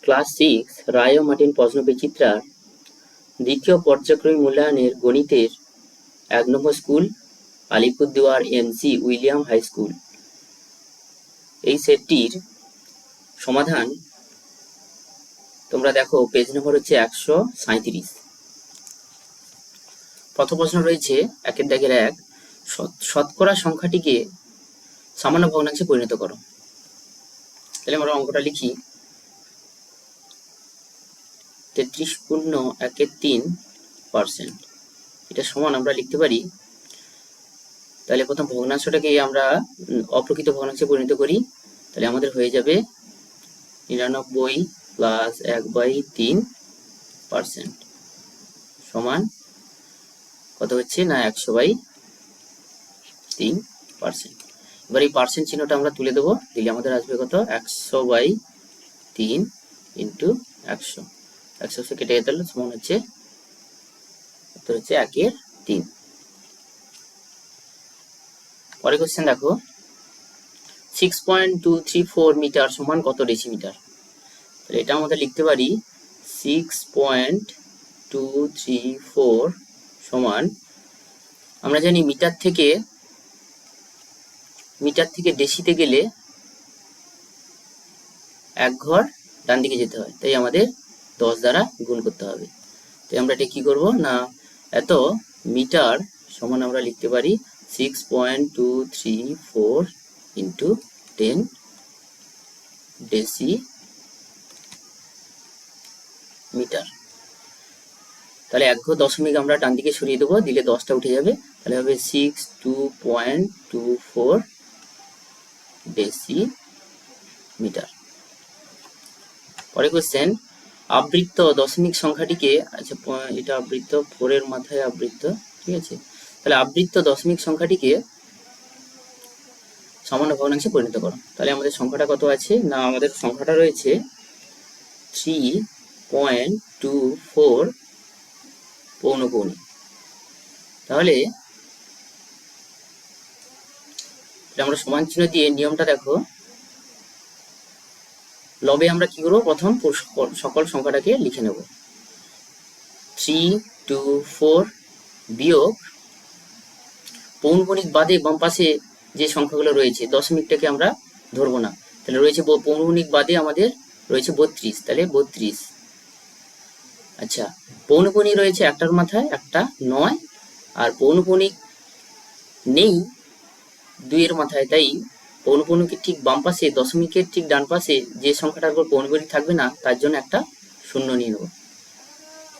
Class 6 রায় ও Martin প্রশ্নবিচিত্রার দ্বিতীয় পর্যায়ক্রমিক মূল্যায়নের গণিতের 1 number school Alipurduar MC William High School এই সেটটির সমাধান তোমরা দেখো, পেজ নম্বর হচ্ছে 137। প্রথম প্রশ্ন রয়েছে 1 দাগের 1, শতকরা সংখ্যাটিকে সামান্য ভগ্নাংশে পরিণত করো। তাহলে আমরা অঙ্কটা লিখি। 33.13%, এটা সমান আমরা লিখতে পারি। তাহলে প্রথম ভগ্নাংশটাকে আমরা অপ্রকৃত ভগ্নাংশে পরিণত করি। তাহলে আমাদের হয়ে যাবে 99 প্লাস 1/3% সমান কত হচ্ছে না 100/3%। এবার এই পার্সেন্ট চিহ্নটা আমরা তুলে দেবো, দিলে আমাদের আসবে কত 100/3 ইন্টু 100। 100 কেটে গেলে সমান হচ্ছে 1/3। পরে কোশ্চেন দেখো, 6.234 মিটার সমান কত ডেসিমিটার। তাহলে এটা আমাদের লিখতে পারি 6.234 সমান, আমরা জানি মিটার থেকে ডেসিতে গেলে 1 ঘর ডান দিকে যেতে হয়, তাই আমাদের 10 দ্বারা গুণ করতে হবে। তাই আমরা এটা কি করব না, এত মিটার সমান আমরা লিখতে পারি 6.234 ইন্টু 10 ডেসিমিটার। তাহলে 1 ঘর দশমিক আমরা ডান দিকে সরিয়ে দেবো, দিলে 10টা উঠে যাবে। তাহলে হবে 62.24 ডেসিমিটার। পরে কোশ্চেন, আবৃত্ত দশমিক সংখ্যাটিকে, আচ্ছা এটা আবৃত্ত 4 এর মাথায় আবৃত্ত, ঠিক আছে। তাহলে আবৃত্ত দশমিক সংখ্যাটিকে সামান্য ভগ্নাংশে পরিণত করো। তাহলে আমাদের সংখ্যাটা কত আছে না, আমাদের সংখ্যাটা রয়েছে 3.24 পৌনপৌনি। তাহলে আমরা সমান চিহ্ন দিয়ে নিয়মটা দেখো, লবে আমরা কি করবো, প্রথম সকল সংখ্যাটাকে লিখে নেব। 324 বিয়োগ পৌনপৌনিক বাদে বাম পাশে যে সংখ্যাগুলো রয়েছে, দশমিকটাকে আমরা ধরবো না। তাহলে রয়েছে পৌনপৌনিক বাদে আমাদের রয়েছে 32, তাহলে 32। আচ্ছা, পৌনপৌনিক রয়েছে একটার মাথায়, একটা 9, আর পৌনপৌনিক নেই 2 এর মাথায়, তাই পৌনপৌনিকের ঠিক বাম পাশে, দশমিকের ঠিক ডান পাশে যে সংখ্যাটার উপর পৌনপৌনিক থাকবে না, তার জন্য একটা শূন্য নিয়ে নেব,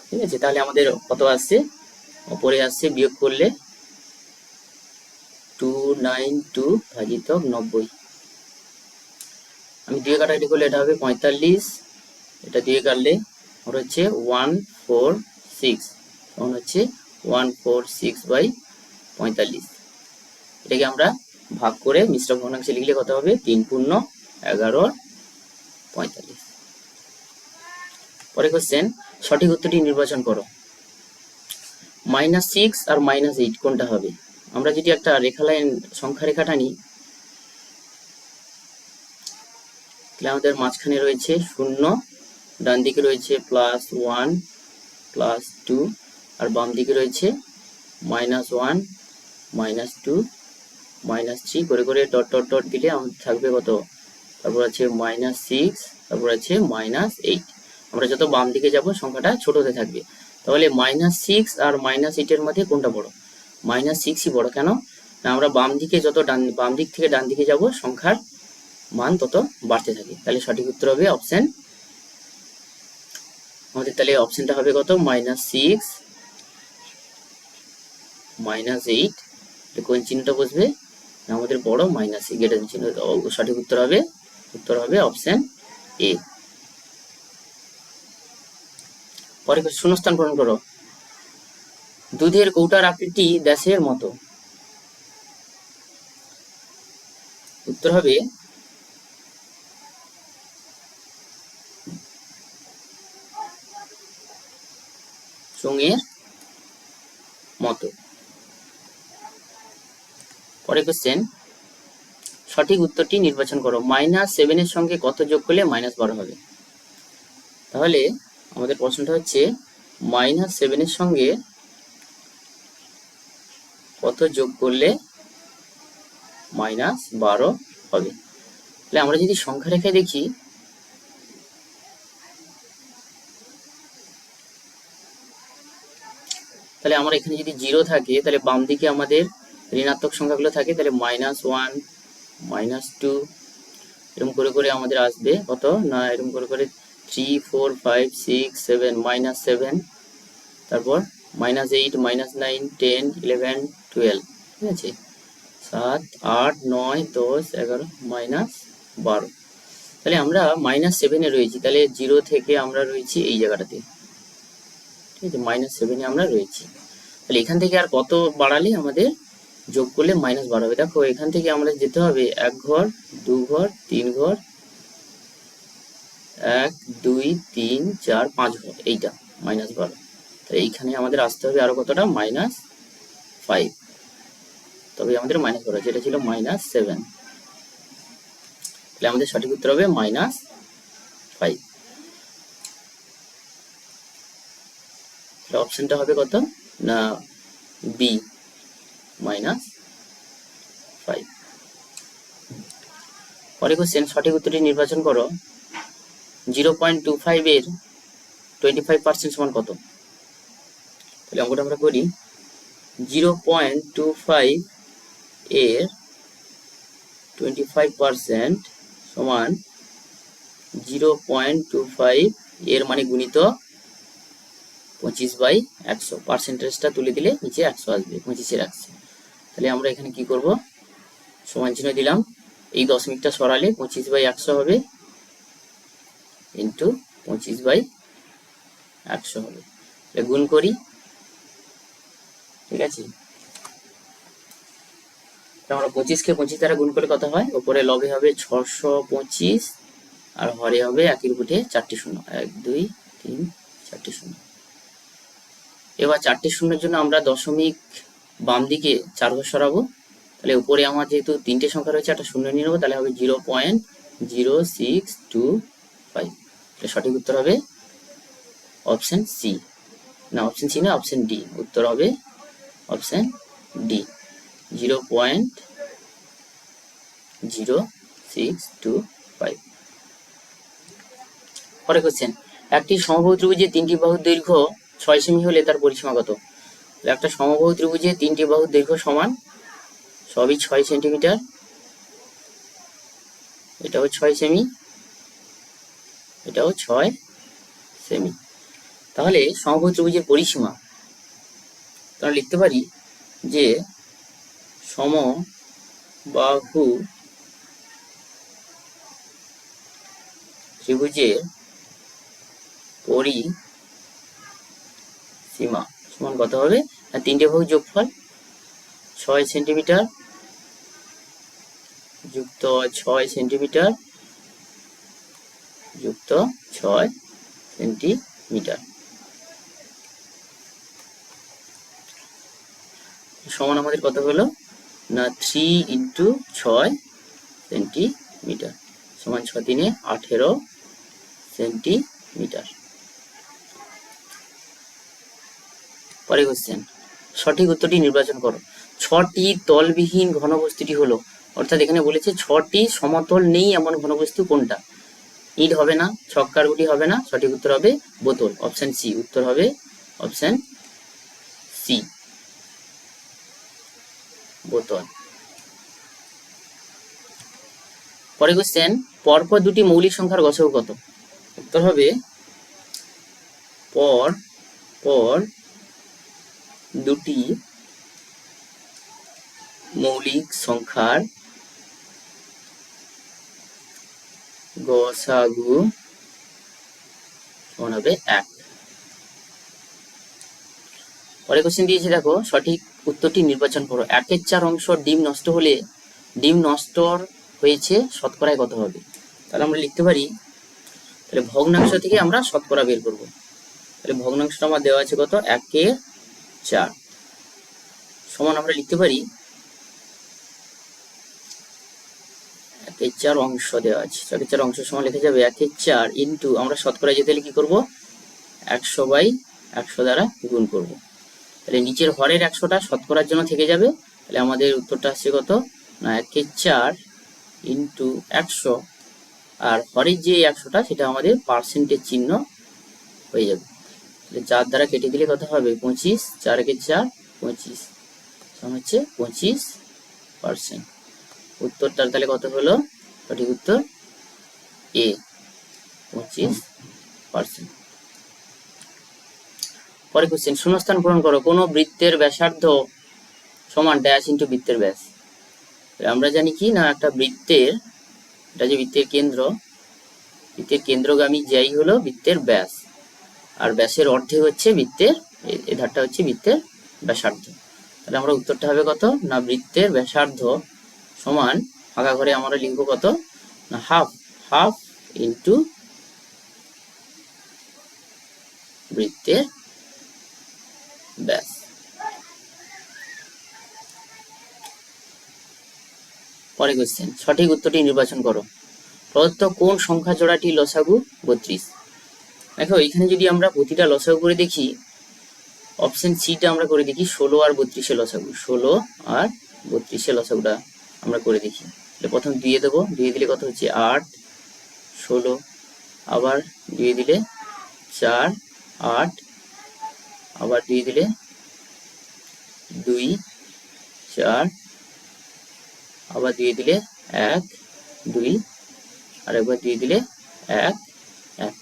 ঠিক আছে। তাহলে আমাদের কত আসছে, ওপরে আসছে বিয়োগ করলে 292 ভাজিত 90। আমি 2 কাটাকাটি করলে এটা হবে 45, এটা 2 কাটলে ওর হচ্ছে 146, তখন হচ্ছে 146/45। এটাকে আমরা ভাগ করে মিশ্র ভগ্নাংশে লিখলে কত হবে, 3×11=45। পরে কোশ্চেন, সঠিক উত্তরটি নির্বাচন করো। -6 আর -8 কোনটা হবে। আমরা যদি একটা রেখা লাইন সংখ্যা রেখা টানি, তাহলে আমাদের মাঝখানে রয়েছে 0, ডান দিকে রয়েছে +1 +2, আর বাম দিকে রয়েছে -1 -2 -3 করে করে ডট ডট ডট দিলে আমাদের থাকবে কত, তারপর আছে -6, তারপর আছে -8। আমরা যত বাম দিকে যাব সংখ্যাটা ছোট হতে থাকবে। তাহলে -6 আর -8 এর মধ্যে কোনটা বড়, -6ই বড়। কেন না, আমরা বাম দিক থেকে ডান দিকে যাব, সংখ্যার মান তত বাড়তে থাকে। তাহলে সঠিক উত্তর হবে অপশন আমাদের, তাহলে অপশনটা হবে কত, -6 -8। কোন চিহ্নটা বসবে না, আমাদের বড় -6 গ্রেটার চিহ্ন। সঠিক উত্তর হবে অপশন এ। পরে শূন্যস্থান পূরণ করো। দুধের কৌটার আকৃতি দেশের মতো। উত্তর হবে চোঙের মতো। পরে কোশ্চেন, সঠিক উত্তরটি নির্বাচন করো। -7 এর সঙ্গে কত যোগ করলে -12 হবে। তাহলে আমাদের প্রশ্নটা হচ্ছে -7 সঙ্গে কত যোগ করলে -12 হবে। তাহলে আমরা যদি সংখ্যা রেখায় দেখি, তাহলে আমরা এখানে যদি 0 থাকে তাহলে বাম দিকে আমাদের ঋণাত্মক সংখ্যাগুলো থাকে, তাহলে -1 -2 এরকম করে করে আমাদের আসবে কত না, এরকম করে করে 3 4 5 6 7 -7, তারপর -8 -9 10 11 12, ঠিক আছে, 7 8 9 10 11 -12। তাহলে আমরা -7 রয়েছি, তাহলে 0 থেকে আমরা রয়েছি এই জায়গাটাতে, ঠিক আছে, -7 আমরা রয়েছি। তাহলে এখান থেকে আর কত বাড়ালে আমাদের যোগ করলে -12 হবে। দেখো এখান থেকে আমরা যেতে হবে 1 ঘর 2 ঘর 3 ঘর, 1 2 3 4 5 ঘর, এইটা -12। তাহলে এইখানে আমাদের আসতে হবে আরো কতটা, -5, তবে আমাদের -12, যেটা ছিল -7। তাহলে আমাদের সঠিক উত্তর হবে -5। অপশনটা হবে কত না, বি, -5। পরে কোশ্চেন, সঠিক উত্তরটি নির্বাচন করো। 0.25 এর 25% সমান কত? তাহলে অঙ্কটা আমরা করি। 0.25 এর 25% সমান 0.25 এর মানে গুণিত 25/100, পার্সেন্টেজটা তুলে দিলে নিচে 100 আসবে, 25-এর 100। তাহলে আমরা এখানে কি করব, সমান চিহ্ন দিলাম, এই দশমিকটা সরালে 25/100 হবে, ইন্টু 25/100 হবে। তাহলে গুণ করি, ঠিক আছে। আমরা 25-কে 25 দ্বারা গুণ করলে কত হয়, উপরে লবে হবে 625 আর হরে হবে একের উপরে 4টি শূন্য, 1 2 3 4টি শূন্য। এবার 4টি শূন্যের জন্য আমরা দশমিক বাম দিকে 4 ঘর সরাবো। তাহলে উপরে আমার যেহেতু 3টে সংখ্যা রয়েছে, একটা শূন্য নিয়ে নেবো, তাহলে হবে 0.0625। তাহলে সঠিক উত্তর হবে অপশন সি, না অপশন সি না, অপশন ডি। উত্তর হবে অপশন ডি, 0.0625। পরে কোশ্চেন, একটি সমবাহু ত্রিভুজের 3টি বাহুর দৈর্ঘ্য 6 সেমি হলে তার পরিসীমা কত? একটা সমবাহু ত্রিভুজের 3টি বাহুর দৈর্ঘ্য সমান সবই 6 সেন্টিমিটার, এটাও 6 সেমি, এটাও 6 সেমি। তাহলে সমবাহু ত্রিভুজের পরিসীমা তাহলে লিখতে পারি যে সমবাহু ত্রিভুজের পরিসীমা সমান কত হবে, আর 3টে বাহুর যোগফল 6 সেন্টিমিটার যুক্ত 6 সেন্টিমিটার যুক্ত 6 সেন্টিমিটার সমান আমাদের কত হলো না, 3 × 6 সেন্টিমিটার সমান 6 3 18 সেন্টিমিটার। পরে কোশ্চেন, সঠিক উত্তরটি নির্বাচন করো। 6টি তলবিহীন ঘনবস্তুটি হলো, অর্থাৎ এখানে বলেছে 6টি সমতল নেই এমন ঘনবস্তু কোনটা? ইট হবে না, ছক্কার গুটি হবে না, সঠিক উত্তর হবে বোতল, অপশন সি। উত্তর হবে অপশন সি, বোতল। পরে কোশ্চেন, পরপর দুটি মৌলিক সংখ্যার গসাগু কত? উত্তর হবে পর পর দুটি মৌলিক সংখ্যার গসাগু সমান হবে 1। পরে কোশ্চেন দিয়েছে, দেখো সঠিক উত্তরটি নির্বাচন করো। 1/4 অংশ ডিম নষ্ট হলে ডিম নষ্ট হয়েছে শতকরায় কত হবে? তাহলে আমরা লিখতে পারি, তাহলে ভগ্নাংশ থেকে আমরা শতকরা বের করব। তাহলে ভগ্নাংশটা আমার দেওয়া আছে কত, 1/4 সমান আমরা লিখতে পারি একের 4 অংশ দেওয়া আছে, 1/4 অংশ সমান লিখে যাবে 1/4 ইন্টু, আমরা শতকরা যেতে হলে কি করব, 100/100 দ্বারা গুণ করব। তাহলে নিচের হরের 100টা শতকরার জন্য থেকে যাবে। তাহলে আমাদের উত্তরটা আসছে কত না 1/4 ইন্টু 100, আর হরের যে 100টা সেটা আমাদের পার্সেন্টেজ চিহ্ন হয়ে যাবে। তাহলে 4 দ্বারা কেটে দিলে কত হবে 25, 4/4 25 সমান হচ্ছে 25%। উত্তরটা তাহলে কত হলো, সঠিক উত্তর এ 25%। পরে কোশ্চেন, শূন্যস্থান পূরণ করো। কোনো বৃত্তের ব্যাসার্ধ সমান ড্যাশ ইন্টু বৃত্তের ব্যাস। আমরা জানি কি না, একটা বৃত্তের, এটা যে বৃত্তের কেন্দ্র, বৃত্তের কেন্দ্রগামী যাই হলো বৃত্তের ব্যাস, আর ব্যাসের অর্ধেক হচ্ছে বৃত্তের, এই ধারটা হচ্ছে বৃত্তের ব্যাসার্ধ। তাহলে আমরা উত্তরটা হবে কত না, বৃত্তের ব্যাসার্ধ সমান, ফাঁকা ঘরে আমরা লিখবো কত না হাফ ইন্টু বৃত্তের ব্যাস। পরে কোশ্চেন, সঠিক উত্তরটি নির্বাচন করো। প্রদত্ত কোন সংখ্যা জোড়াটি লসাগু 32? দেখো এখানে যদি আমরা প্রতিটা লসাগু করে দেখি, অপশন সিটা আমরা করে দেখি 16 আর 32 লসাগু, 16 আর 32 লসাগুটা আমরা করে দেখি। প্রথম 2 দেবো, 2 দিলে কত হচ্ছে 8, 16, আবার 2 দিলে 4, 8, আবার 2 দিলে 2, 4, আবার 2 দিলে 1, 2, আর একবার 2 দিলে 1, 1।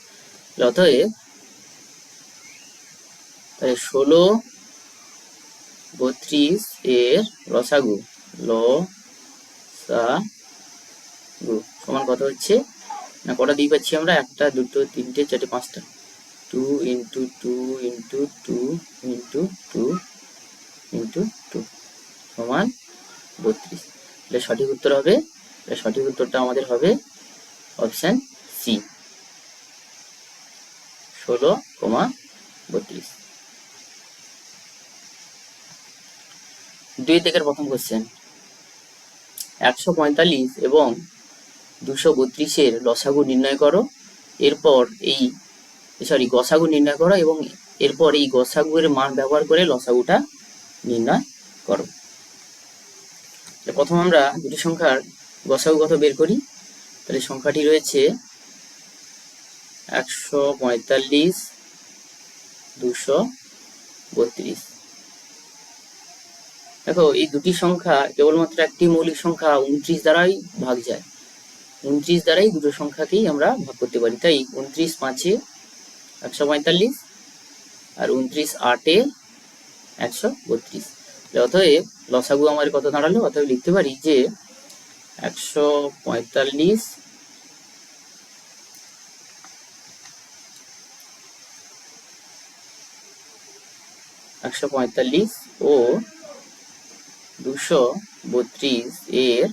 অতএব তাহলে 16, 32 এর লসাগু সমান কত হচ্ছে না, কটা দিয়ে পাচ্ছি আমরা, 1, 2, 3, 4, 5টা, 2 ইন্টু 2 ইন্টু 2 ইন্টু 2 ইন্টু 2 সমান 32। তাহলে সঠিক উত্তর হবে, সঠিক উত্তরটা আমাদের হবে অপশন সি 16,32। 2 থেকে প্রথম কোশ্চেন, 145 এবং 232 এর লসাগু নির্ণয় করো, এরপর এই গসাগু নির্ণয় করো এবং এরপর এই গসাগু এর মান ব্যবহার করে লসাগুটা নির্ণয় করো। প্রথম আমরা দুটি সংখ্যার গসাগু কত বের করি। তাহলে সংখ্যাটি রয়েছে 145, 232। দেখো এই দুটি সংখ্যা কেবলমাত্র একটি মৌলিক সংখ্যা 29 দ্বারাই ভাগ যায়, 29 দ্বারাই দুটো সংখ্যাকেই আমরা ভাগ করতে পারি। তাই 29 5-এ 145 আর 29 8-এ 132। অতএব লসাগু আমার কত দাঁড়ালো, অতএব লিখতে পারি যে 145 ও 232 এর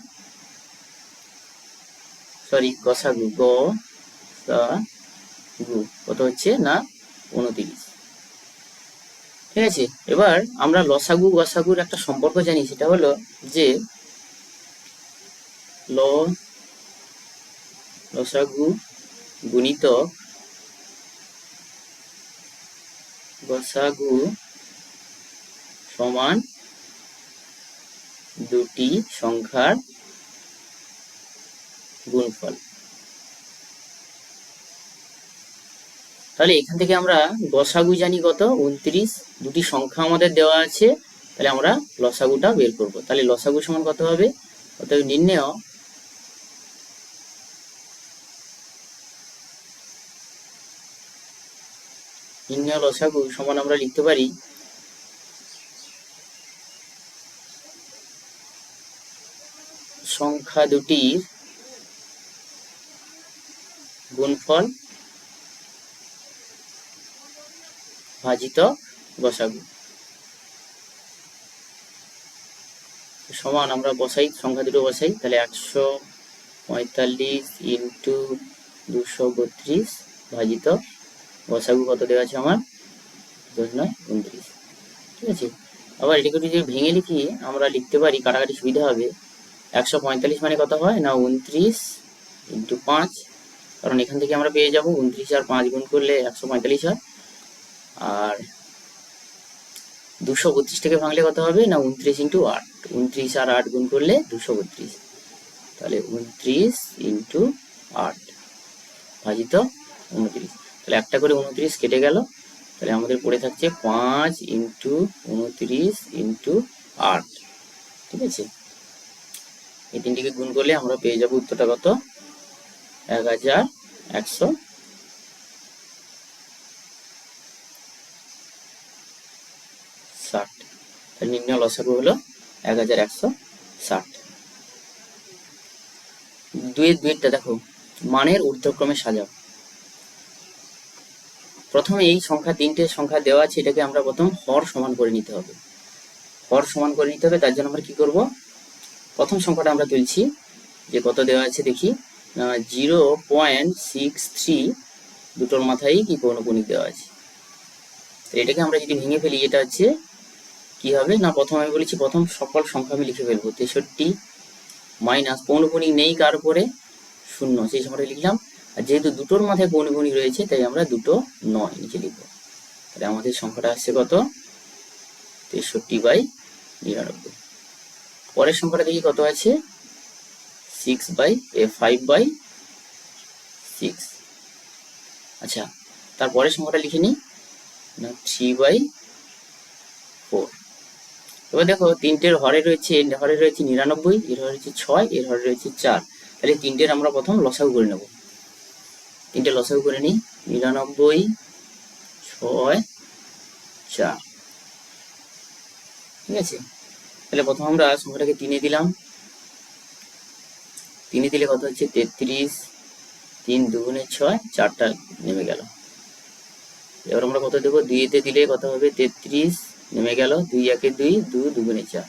গসাগু কত হচ্ছে না 29। ঠিক আছে, এবার আমরা লসাগু গসাগুর একটা সম্পর্ক জানি, সেটা হলো যে লসাগু গুণিতক গসাগু সমান দুটি সংখ্যার গুণফল। তাহলে এখান থেকে আমরা গসাগু জানি কত 29, দুটি সংখ্যা আমাদের দেওয়া আছে, তাহলে আমরা লসাগুটা বের করব। তাহলে লসাগু সমান কত হবে, অতএব নির্ণেয় লসাগু সমান আমরা লিখতে পারি সংখ্যা দুটির গুণফল ভাজিত গসাগু সমান, আমরা বসাই সংখ্যা দুটো বসাই, তাহলে 145 ইন্টু 232 ভাজিত গসাগু কত দেওয়া আছে আমার 29। ঠিক আছে, আবার এটাকে যদি ভেঙে লিখি আমরা লিখতে পারি, কাটাকাটি সুবিধা হবে, 145 মানে কত হয় না 29 ইন্টু 5, কারণ এখান থেকে আমরা পেয়ে যাব 29 আর 5 গুণ করলে 145 হয়। আর 232 থেকে ভাঙলে কত হবে না 29 ইন্টু 8, 29 আর 8 গুণ করলে 232, তাহলে 29 ইন্টু 8 ভাজিত 29, তাহলে একটা করে 29 কেটে গেল, তাহলে আমাদের পড়ে থাকছে 5 ইন্টু 29 ইন্টু 8। ঠিক আছে, এই তিনটিকে গুণ করলে আমরা পেয়ে যাব উত্তরটা কত 1160। তাহলে নির্ণয় লসাগু হলো 1160। দুইটা দেখো, মানের ঊর্ধ্বক্রমে সাজাও। প্রথমে এই সংখ্যা, তিনটে সংখ্যা দেওয়া আছে, এটাকে আমরা প্রথম হর সমান করে নিতে হবে। হর সমান করে নিতে হবে, তার জন্য আমরা কি করব, প্রথম সংখ্যাটা আমরা তুলছি, যে কত দেওয়া আছে দেখি, 0.63, দুটোর মাথায় কি পৌনঃপুনিক দেওয়া আছে। তো এটাকে আমরা যদি ভেঙে ফেলি, এটা হচ্ছে কি হবে না, প্রথম আমি বলেছি প্রথম সকল সংখ্যা আমি লিখে ফেলবো, 63 মাইনাস পৌনঃপুনিক নেই কার উপরে 0, সেই সংখ্যাটা লিখলাম। আর যেহেতু দুটোর মাথায় পৌনঃপুনিক রয়েছে, তাই আমরা 2 9 নিচে লিখবো। তাহলে আমাদের সংখ্যাটা আসছে কত 63/99। পরের সংখ্যাটা দেখি কত আছে, 5/6। আচ্ছা, তারপরের সংখ্যাটা লিখে নিই না 3/4। এবার দেখো তিনটের হরে রয়েছে, এর হরে রয়েছে 99, এর হরে রয়েছে 6, এর হরে রয়েছে 4। তাহলে তিনটের আমরা প্রথম লসাগু করে নেব। তিনটে লসাগু করে নিই, 99, 6, 4। ঠিক আছে, তাহলে প্রথম আমরা সংখ্যাটাকে 3 দিলাম, 3 দিলে কত হচ্ছে 33, 3 2 6, 4টা নেমে গেল। এবার আমরা কত দেবো, 2 দিলে কত হবে 33, নেমে গেল, 2 1 2, 2 2 4।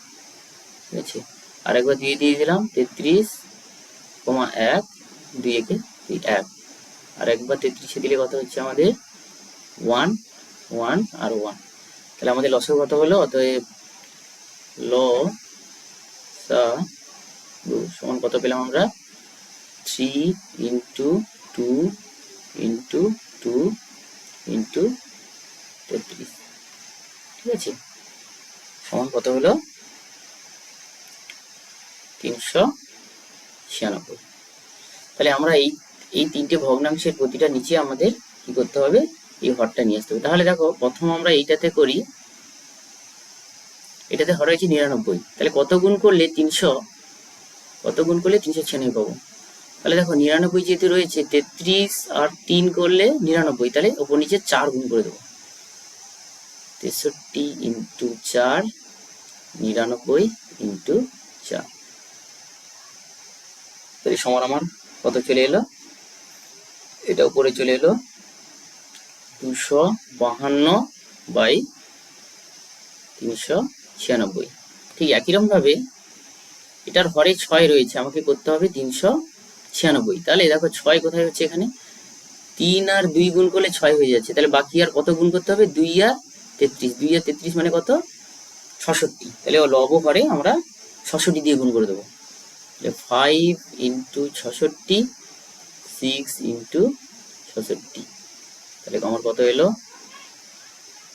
ঠিক আছে, আরেকবার 2 দিয়ে দিলাম, 33, 1, 2 1 2, 1। আর একবার 33 দিলে কত হচ্ছে আমাদের 1 1 আর 1। তাহলে আমাদের লসাগু কত হলো, অতএব লসাগু সমান কত পেলাম আমরা, 3 ইন্টু 2 ইন্টু 2 ইন্টু 33। ঠিক আছে, সমান কত হলো 396। তাহলে আমরা এই তিনটে ভগ্নাংশের প্রতিটা নিচে আমাদের কি করতে হবে, এই হরটা নিয়ে আসতে হবে। তাহলে দেখো প্রথম আমরা এইটাতে করি, এটাতে হর হয়েছে 99, তাহলে কত গুণ করলে 396 পাবো। তাহলে দেখো 99 যেহেতু রয়েছে, 33 আর 3 করলে 99, তাহলে ওপর নিচে 4 গুণ করে দেবো, 63 ইন্টু 4, 99 ইন্টু 4। তাহলে সমান আমার কত চলে এলো, এটা উপরে চলে এলো 252/396। ঠিক একই রকম ভাবে এটার হরে 6 রয়েছে, আমাকে করতে হবে 396। তাহলে দেখো 6 কোথায় হচ্ছে, এখানে 3 আর 2 গুণ করলে 6 হয়ে যাচ্ছে, তাহলে বাকি আর কত গুণ করতে হবে, 2 আর 33, 2 আর 33 মানে কত 66। তাহলে লব হরে আমরা 66 দিয়ে গুণ করে দেবো, 5 ইন্টু 66, 6 ইন্টু 66। তাহলে আমার কত এলো,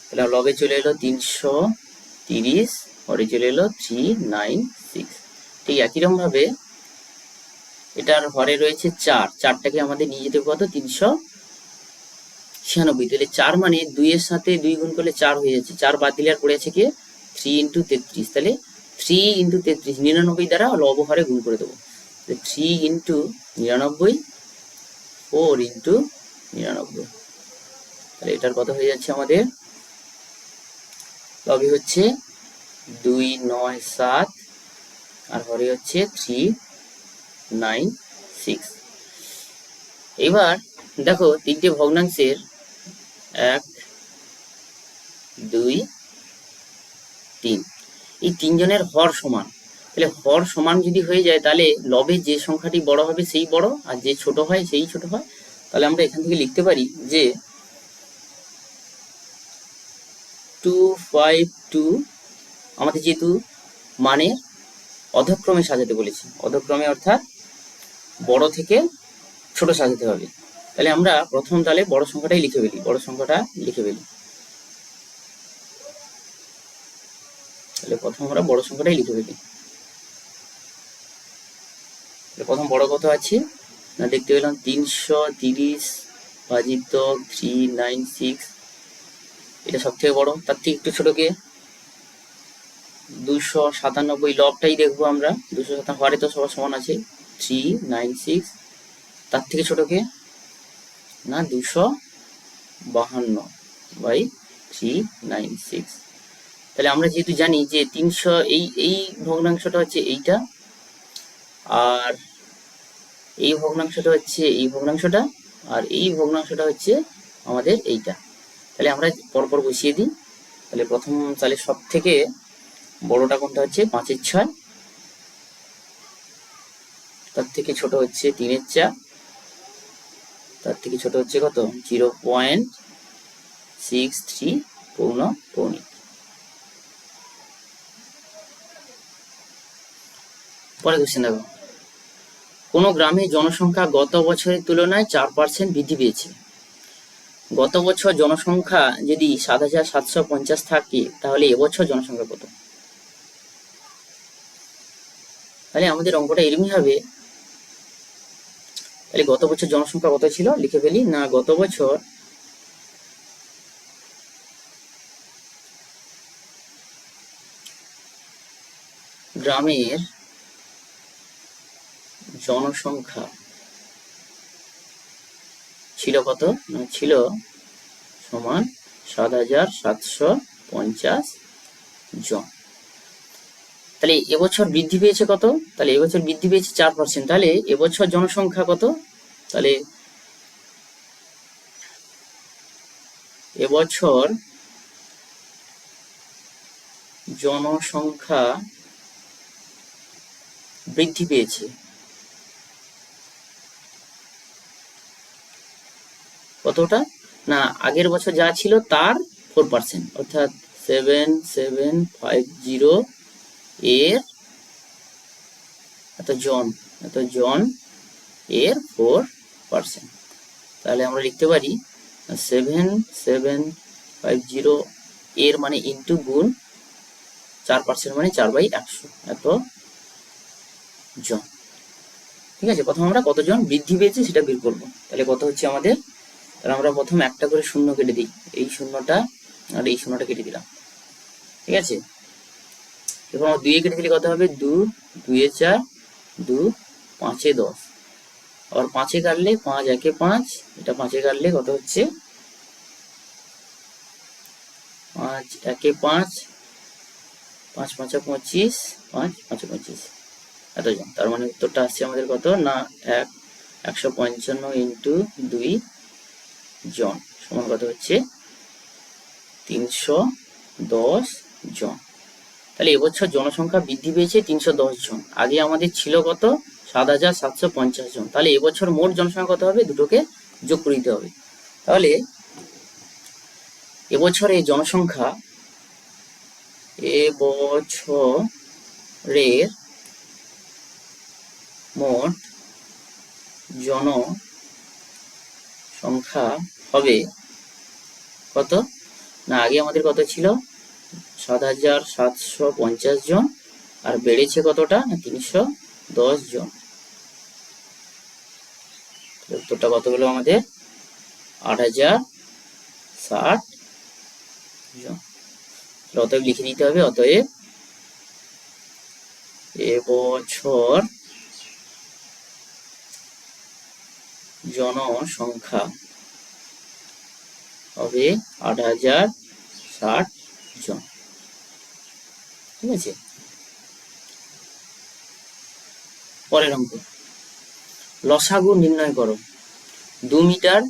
তাহলে লবে চলে এলো 330, হরে চলে এলো 396। ঠিক একই রকম ভাবে এটার হরে রয়েছে 4, 4টাকে আমাদের নিয়ে যেতে কত 396। তাহলে 4 মানে 2 এর সাথে 2 গুণ করলে 4 হয়ে যাচ্ছে, 4 বাদ দিলে আর পড়ে আছে কি 3 ইন্টু 33। তাহলে 3 ইন্টু 33 99 দ্বারা লব হরে গুণ করে দেবো, 3 ইন্টু 99, 4 ইন্টু 99। তাহলে এটার কত হয়ে যাচ্ছে আমাদের, লবে হচ্ছে 2 9 7 আর হরে হচ্ছে 396। এবার দেখো তিনটে ভগ্নাংশের 1 2 3, এই তিনজনের হর সমান। তাহলে হর সমান যদি হয়ে যায়, তাহলে লবে যে সংখ্যাটি বড় হবে সেই বড়, আর যে ছোট হয় সেই ছোট হয়। তাহলে আমরা এখান থেকে লিখতে পারি যে 252, আমাদের যেহেতু মানে অধক্রমে সাজাতে বলেছি। অধক্রমে অর্থাৎ বড় থেকে ছোট সাজাতে হবে। তাহলে আমরা প্রথম তাহলে বড় সংখ্যাটাই লিখে ফেলি, বড় সংখ্যাটা লিখে ফেলি। তাহলে প্রথম আমরা বড় সংখ্যাটাই লিখে ফেলি। প্রথম বড় কত আছে না, দেখতে পেলাম 330 ভাজিত 396, এটা সব থেকে বড়। তার থেকে একটু ছোট কে 297, লবটাই দেখবো আমরা। 297 হরে তো সবার সমান আছে 396। তার থেকে ছোট কে না 252/396। তাহলে আমরা যেহেতু জানি যে 300, এই ভগ্নাংশটা হচ্ছে এইটা, আর এই ভগ্নাংশটা হচ্ছে এই ভগ্নাংশটা, আর এই ভগ্নাংশটা হচ্ছে আমাদের এইটা। তাহলে আমরা পরপর বসিয়ে দিই। তাহলে প্রথম তাহলে সব থেকে বড়টা কোনটা হচ্ছে 5/6, তার থেকে ছোট হচ্ছে 3/4, তার থেকে ছোট হচ্ছে কত 0.63 পৌনঃ। পরে কোশ্চেন দেখো, কোন গ্রামের জনসংখ্যা গত বছরের তুলনায় 4% বৃদ্ধি পেয়েছে। গত বছর জনসংখ্যা যদি 7,750 থাকে, তাহলে এবছর জনসংখ্যা কত? তাহলে আমাদের অঙ্কটা এরকমই হবে। তাহলে গত বছর জনসংখ্যা কত ছিল লিখে ফেলি। না, গত বছর গ্রামের জনসংখ্যা ছিল কত না, ছিল সমান 7,750 জন। তাহলে এবছর বৃদ্ধি পেয়েছে কত? তাহলে এবছর বৃদ্ধি পেয়েছে 4%। তাহলে এবছর জনসংখ্যা কত? তাহলে এবছর জনসংখ্যা বৃদ্ধি পেয়েছে কতটা না, আগের বছর যা ছিল তার 4%, অর্থাৎ 7750 এর এত জন এর 4%। তাহলে আমরা লিখতে পারি 7750 এর মানে ইন্টু গুণ 4% মানে 4/100 এত জন। ঠিক আছে, প্রথম আমরা কতজন বৃদ্ধি পেয়েছে সেটা বের করবো। তাহলে কত হচ্ছে আমাদের, তাহলে আমরা প্রথম একটা করে শূন্য কেটে দিই, এই শূন্যটা আর এই শূন্যটা কেটে দিলাম। ঠিক আছে, এবার আমরা 2 কেটে দিলে কত হবে 2, 2 4, 2 5 10, আবার 5 কাটলে 5 1 5, এটা 5 কাটলে কত হচ্ছে 5 1 5, 5 5 25, 5 5 25 এতজন। তার মানে উত্তরটা আসছে আমাদের কত না 155 ইন্টু 2 জন সমান কত হচ্ছে 310 জন। তাহলে এবছর জনসংখ্যা বৃদ্ধি পেয়েছে 310 জন। আগে আমাদের ছিল কত 7,750 জন। তাহলে এবছর মোট জনসংখ্যা কত হবে, দুটোকে যোগ করে দিতে হবে। তাহলে এবছরে জনসংখ্যা, এবছরের মোট জনসংখ্যা হবে কত না, আগে আমাদের কত ছিল 7,750 জন, আর বেড়েছে কতটা না 310 জন। উত্তরটা কত হলো আমাদের 8,060 জন। অতএব লিখে দিতে হবে, অতএব এবছর জনসংখ্যা হবে 8,060 জন। ঠিক আছে, পরের অঙ্ক, লসাগু নির্ণয় করো। 2 মিটার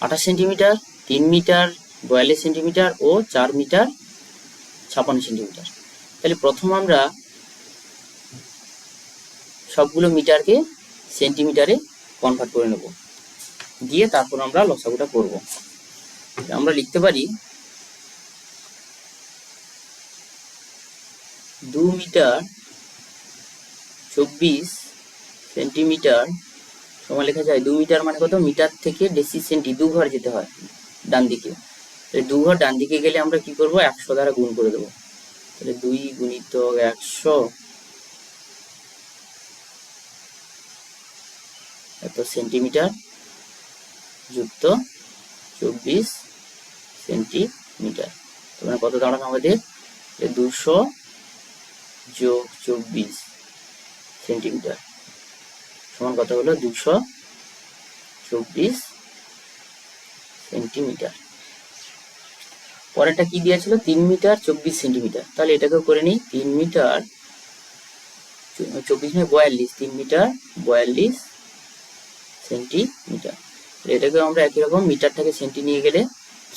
28 সেন্টিমিটার, 3 মিটার 42 সেন্টিমিটার ও 4 মিটার 56 সেন্টিমিটার। তাহলে প্রথম আমরা সবগুলো মিটারকে সেন্টিমিটারে কনভার্ট করে নেব, দিয়ে তারপর আমরা লসাগুটা করব। আমরা লিখতে পারি 2 মিটার 24 সেন্টিমিটার সমান লেখা যায় 2 মিটার মানে কত, মিটার থেকে ডেসি সেন্টি 2 ঘর যেতে হয় ডান দিকে। তাহলে 2 ঘর ডান দিকে গেলে আমরা কি করব, 100 দ্বারা গুণ করে দেবো। তাহলে 2 গুণিতক 100 এত সেন্টিমিটার যুক্ত 24 সেন্টিমিটার। তার কত দাঁড়ানো আমাদের, 200 যোগ 24 সেন্টিমিটার সমান কত হলো, 224 সেন্টিমিটার। পরেরটা কি দিয়েছিল, 3 মিটার 24 সেন্টিমিটার। তাহলে এটাকেও করে নিই, 3 মিটার 24 নয় 42, 3 মিটার 42 সেন্টিমিটার। এটাকেও আমরা একই রকম মিটারটাকে সেন্টি নিয়ে গেলে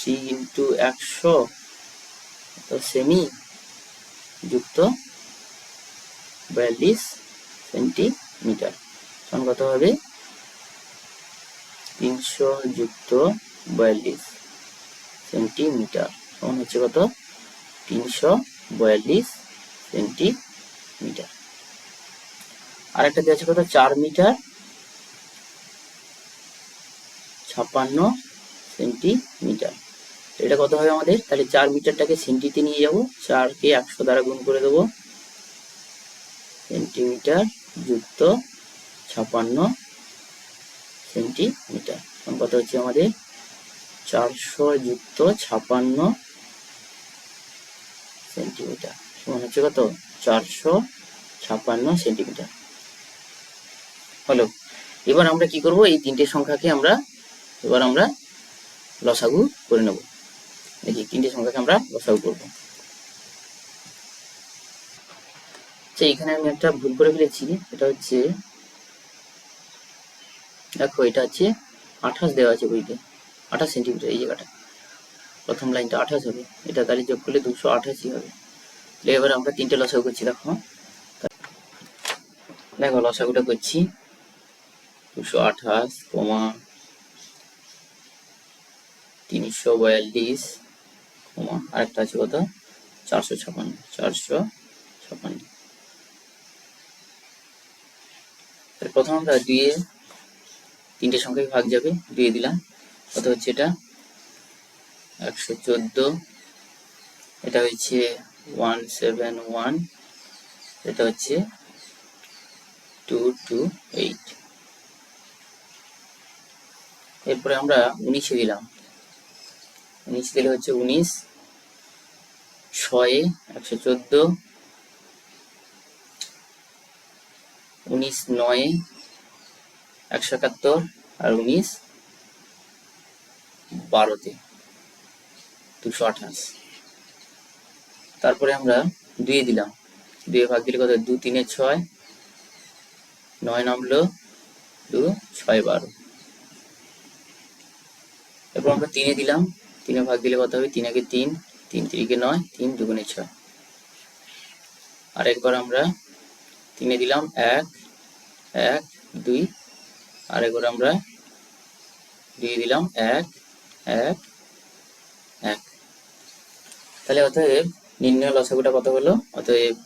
3 ইন্টু 100 সেমি যুক্ত 42 সেন্টিমিটার সমান কত হবে, 300 যুক্ত 42 সেন্টিমিটার সমান হচ্ছে কত, 342 সেন্টিমিটার। আরেকটা দেওয়া আছে কত, 4 মিটার 56 সেন্টিমিটার। এটা কত হবে আমাদের, তাহলে 4 মিটারটাকে সেন্টিতে নিয়ে যাব, 4 কে 100 দ্বারা গুণ করে দেবো, সেন্টিমিটার যুক্ত 56 সেন্টিমিটার কত হচ্ছে আমাদের, 400 যুক্ত 56 সেন্টিমিটার সমান হচ্ছে কত, 456 সেন্টিমিটার হলো। এবার আমরা কি করব, এই তিনটে সংখ্যাকে এবার আমরা লসাগু করে নেব। দেখি তিনটে সংখ্যাকে আমরা লসাগু করব। আচ্ছা, এখানে আমি একটা ভুল করে ফেলেছি, এটা হচ্ছে দেখো, এটা হচ্ছে 28 দেওয়া আছে বইতে, 28 সেন্টিমিটার, এই জায়গাটা প্রথম লাইনটা 28 হবে, এটা তাহলে যোগ করলে 288 হবে। এবার আমরা তিনটে লসাগু করছি, দেখো দেখো লসাগুটা করছি, 228, 342, আরেকটা আছে কত, 456। প্রথম আমরা দুইয়ে তিনটে সংখ্যায় ভাগ যাবে, দিয়ে দিলাম, কত হচ্ছে এটা 114, এটা হচ্ছে 171, এটা হচ্ছে 228। এরপরে আমরা 19 দিলাম, 19 দিলে হচ্ছে 19, 6 114, 19 9 171, আর 19 12 228। তারপরে আমরা 2 দিলাম, 2 ভাগ দিলে কত, 2 3 6, 9 নামলো 2 6 12। এরপর আমরা 3 দিলাম, 3 ভাগ দিলে কত হবে, 3 3, 3 3 9, 3 2 6। আর একবার আমরা 3 দিলাম 1 1 2, আর একবার আমরা 2 দিলাম 1 1 1। তাহলে অতএব নির্ণয় লসাগুটা কত হলো, অতএব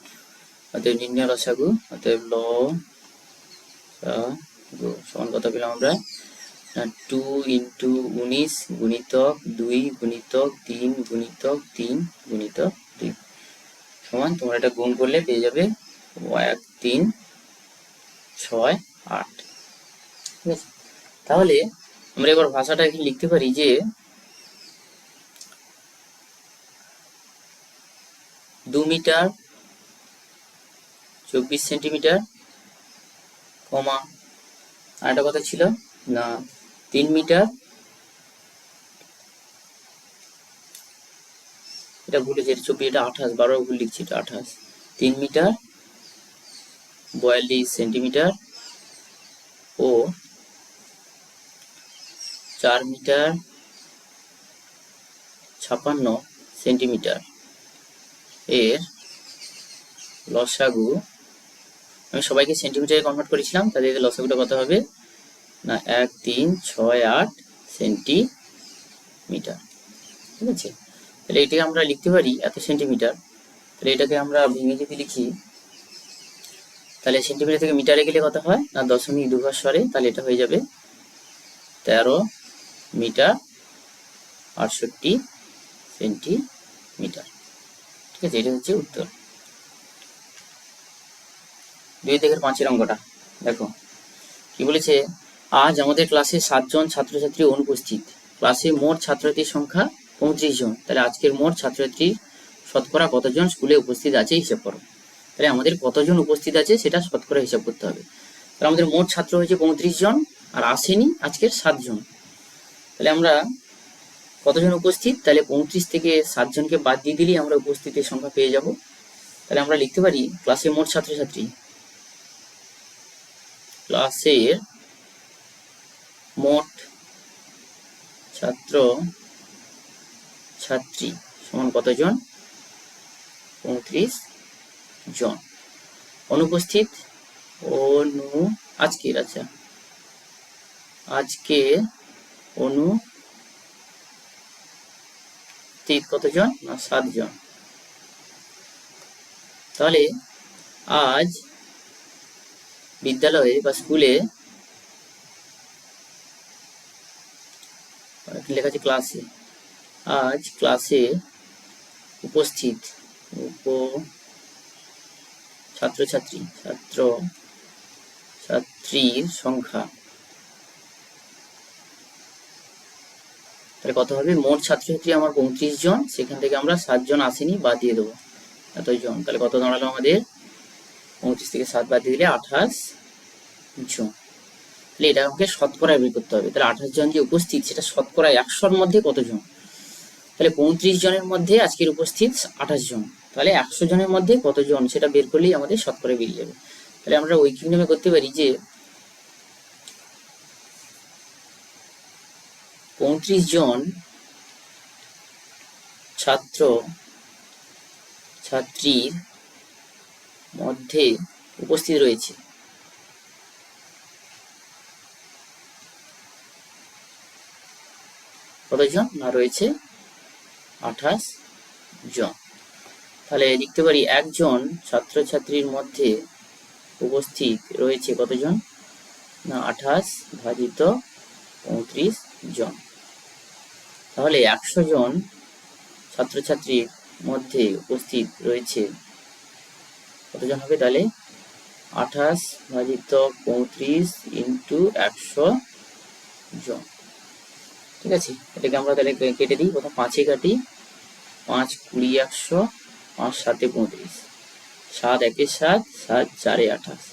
নির্ণয় লসাগু, অতএব লসাগু সমান কত পেলাম আমরা, 2 ইন্টু 19 গুণিতক 2 গুণিতক 3 গুণিতক 3 গুণিতক 2 সমান, তোমরা এটা গুণ করলে পেয়ে যাবে 1 3 6 8। ঠিক আছে, তাহলে আমরা এবার ভাষাটা এখানে লিখতে পারি যে 2 মিটার 24 সেন্টিমিটার, আর একটা কথা ছিল না, 3 মিটার, এটা ভুলে যে 24, এটা 28, বারবার ভুল লিখছি, এটা 28, 3 মিটার 42 সেন্টিমিটার ও 4 মিটার 56 সেন্টিমিটার এর লসাগু, আমি সবাইকে সেন্টিমিটারে কনভার্ট করেছিলাম, তাদের লসাগুটা কত হবে না, 1 3 6 8 সেন্টিমিটার। ঠিক আছে, তাহলে এটাকে আমরা লিখতে পারি এত সেন্টিমিটার, তাহলে এটাকে আমরা ভেঙে যদি লিখি, তাহলে সেন্টিমিটার থেকে মিটারে গেলে কত হয় না 0.2 ঘর সরে, তাহলে এটা হয়ে যাবে 13 মিটার 68 সেন্টিমিটার। ঠিক আছে, এটা হচ্ছে উত্তর। 2-5 অঙ্কটা দেখো কি বলেছে, আজ আমাদের ক্লাসে 7 জন ছাত্রছাত্রী অনুপস্থিত। ক্লাসে মোট ছাত্রছাত্রীর সংখ্যা 35 জন। তাহলে আজকের মোট ছাত্রছাত্রীর শতকরা কতজন স্কুলে উপস্থিত আছে হিসাব করো। তাহলে আমাদের কতজন উপস্থিত আছে সেটা শতকরা হিসাব করতে হবে। তাহলে আমাদের মোট ছাত্র হয়েছে 35 জন, আর আসেনি আজকের 7 জন। তাহলে আমরা কতজন উপস্থিত, তাহলে 35 থেকে 7 জনকে বাদ দিয়ে দিলেই আমরা উপস্থিতের সংখ্যা পেয়ে যাব। তাহলে আমরা লিখতে পারি ক্লাসে মোট ছাত্রছাত্রী, ক্লাসের মোট ছাত্র ছাত্রী সমান কতজন, 35 জন। অনুপস্থিত আজকের, আচ্ছা আজকে অনুপস্থিত কতজন না 7 জন। তাহলে আজ বিদ্যালয়ে বা স্কুলে, লেখা আছে ক্লাসে, আজ ক্লাসে উপস্থিত ছাত্রছাত্রীর সংখ্যা, তাহলে কত হবে, মোট ছাত্রছাত্রী আমার 35 জন, সেখান থেকে আমরা 7 জন আসেনি বাদ দিয়ে দেবো, এতজন। তাহলে কত দাঁড়ালো আমাদের, 35 থেকে 7 বাদ দিয়ে দিলে 28 জন। তাহলে এটা আমাকে শতকরায় বের করতে হবে। তাহলে 28 জন যে উপস্থিত সেটা শতকরা 100-র মধ্যে কতজন, তাহলে 35 জনের মধ্যে আজকের উপস্থিত 28 জন, তাহলে 100 জনের মধ্যে কতজন সেটা বের করলেই আমাদের শতকরা বেরিয়ে যাবে। তাহলে আমরা ঐকিক নিয়মে করতে পারি যে 35 জন ছাত্র ছাত্রীর মধ্যে উপস্থিত রয়েছে কতজন না রয়েছে 28 জন। তাহলে লিখতে পারি একজন ছাত্রছাত্রীর মধ্যে উপস্থিত রয়েছে কতজন না 28 ভাজিত 35 জন। তাহলে 100 জন ছাত্রছাত্রীর মধ্যে উপস্থিত রয়েছে কতজন হবে, তাহলে 28 ভাজিত 35 ইন্টু 100 জন। ঠিক আছে, এটাকে আমরা তাহলে কেটে দিই, প্রথম 5-এ কাটি, 5 20 100, 5 7 35, 7 1 7, 7 4 28,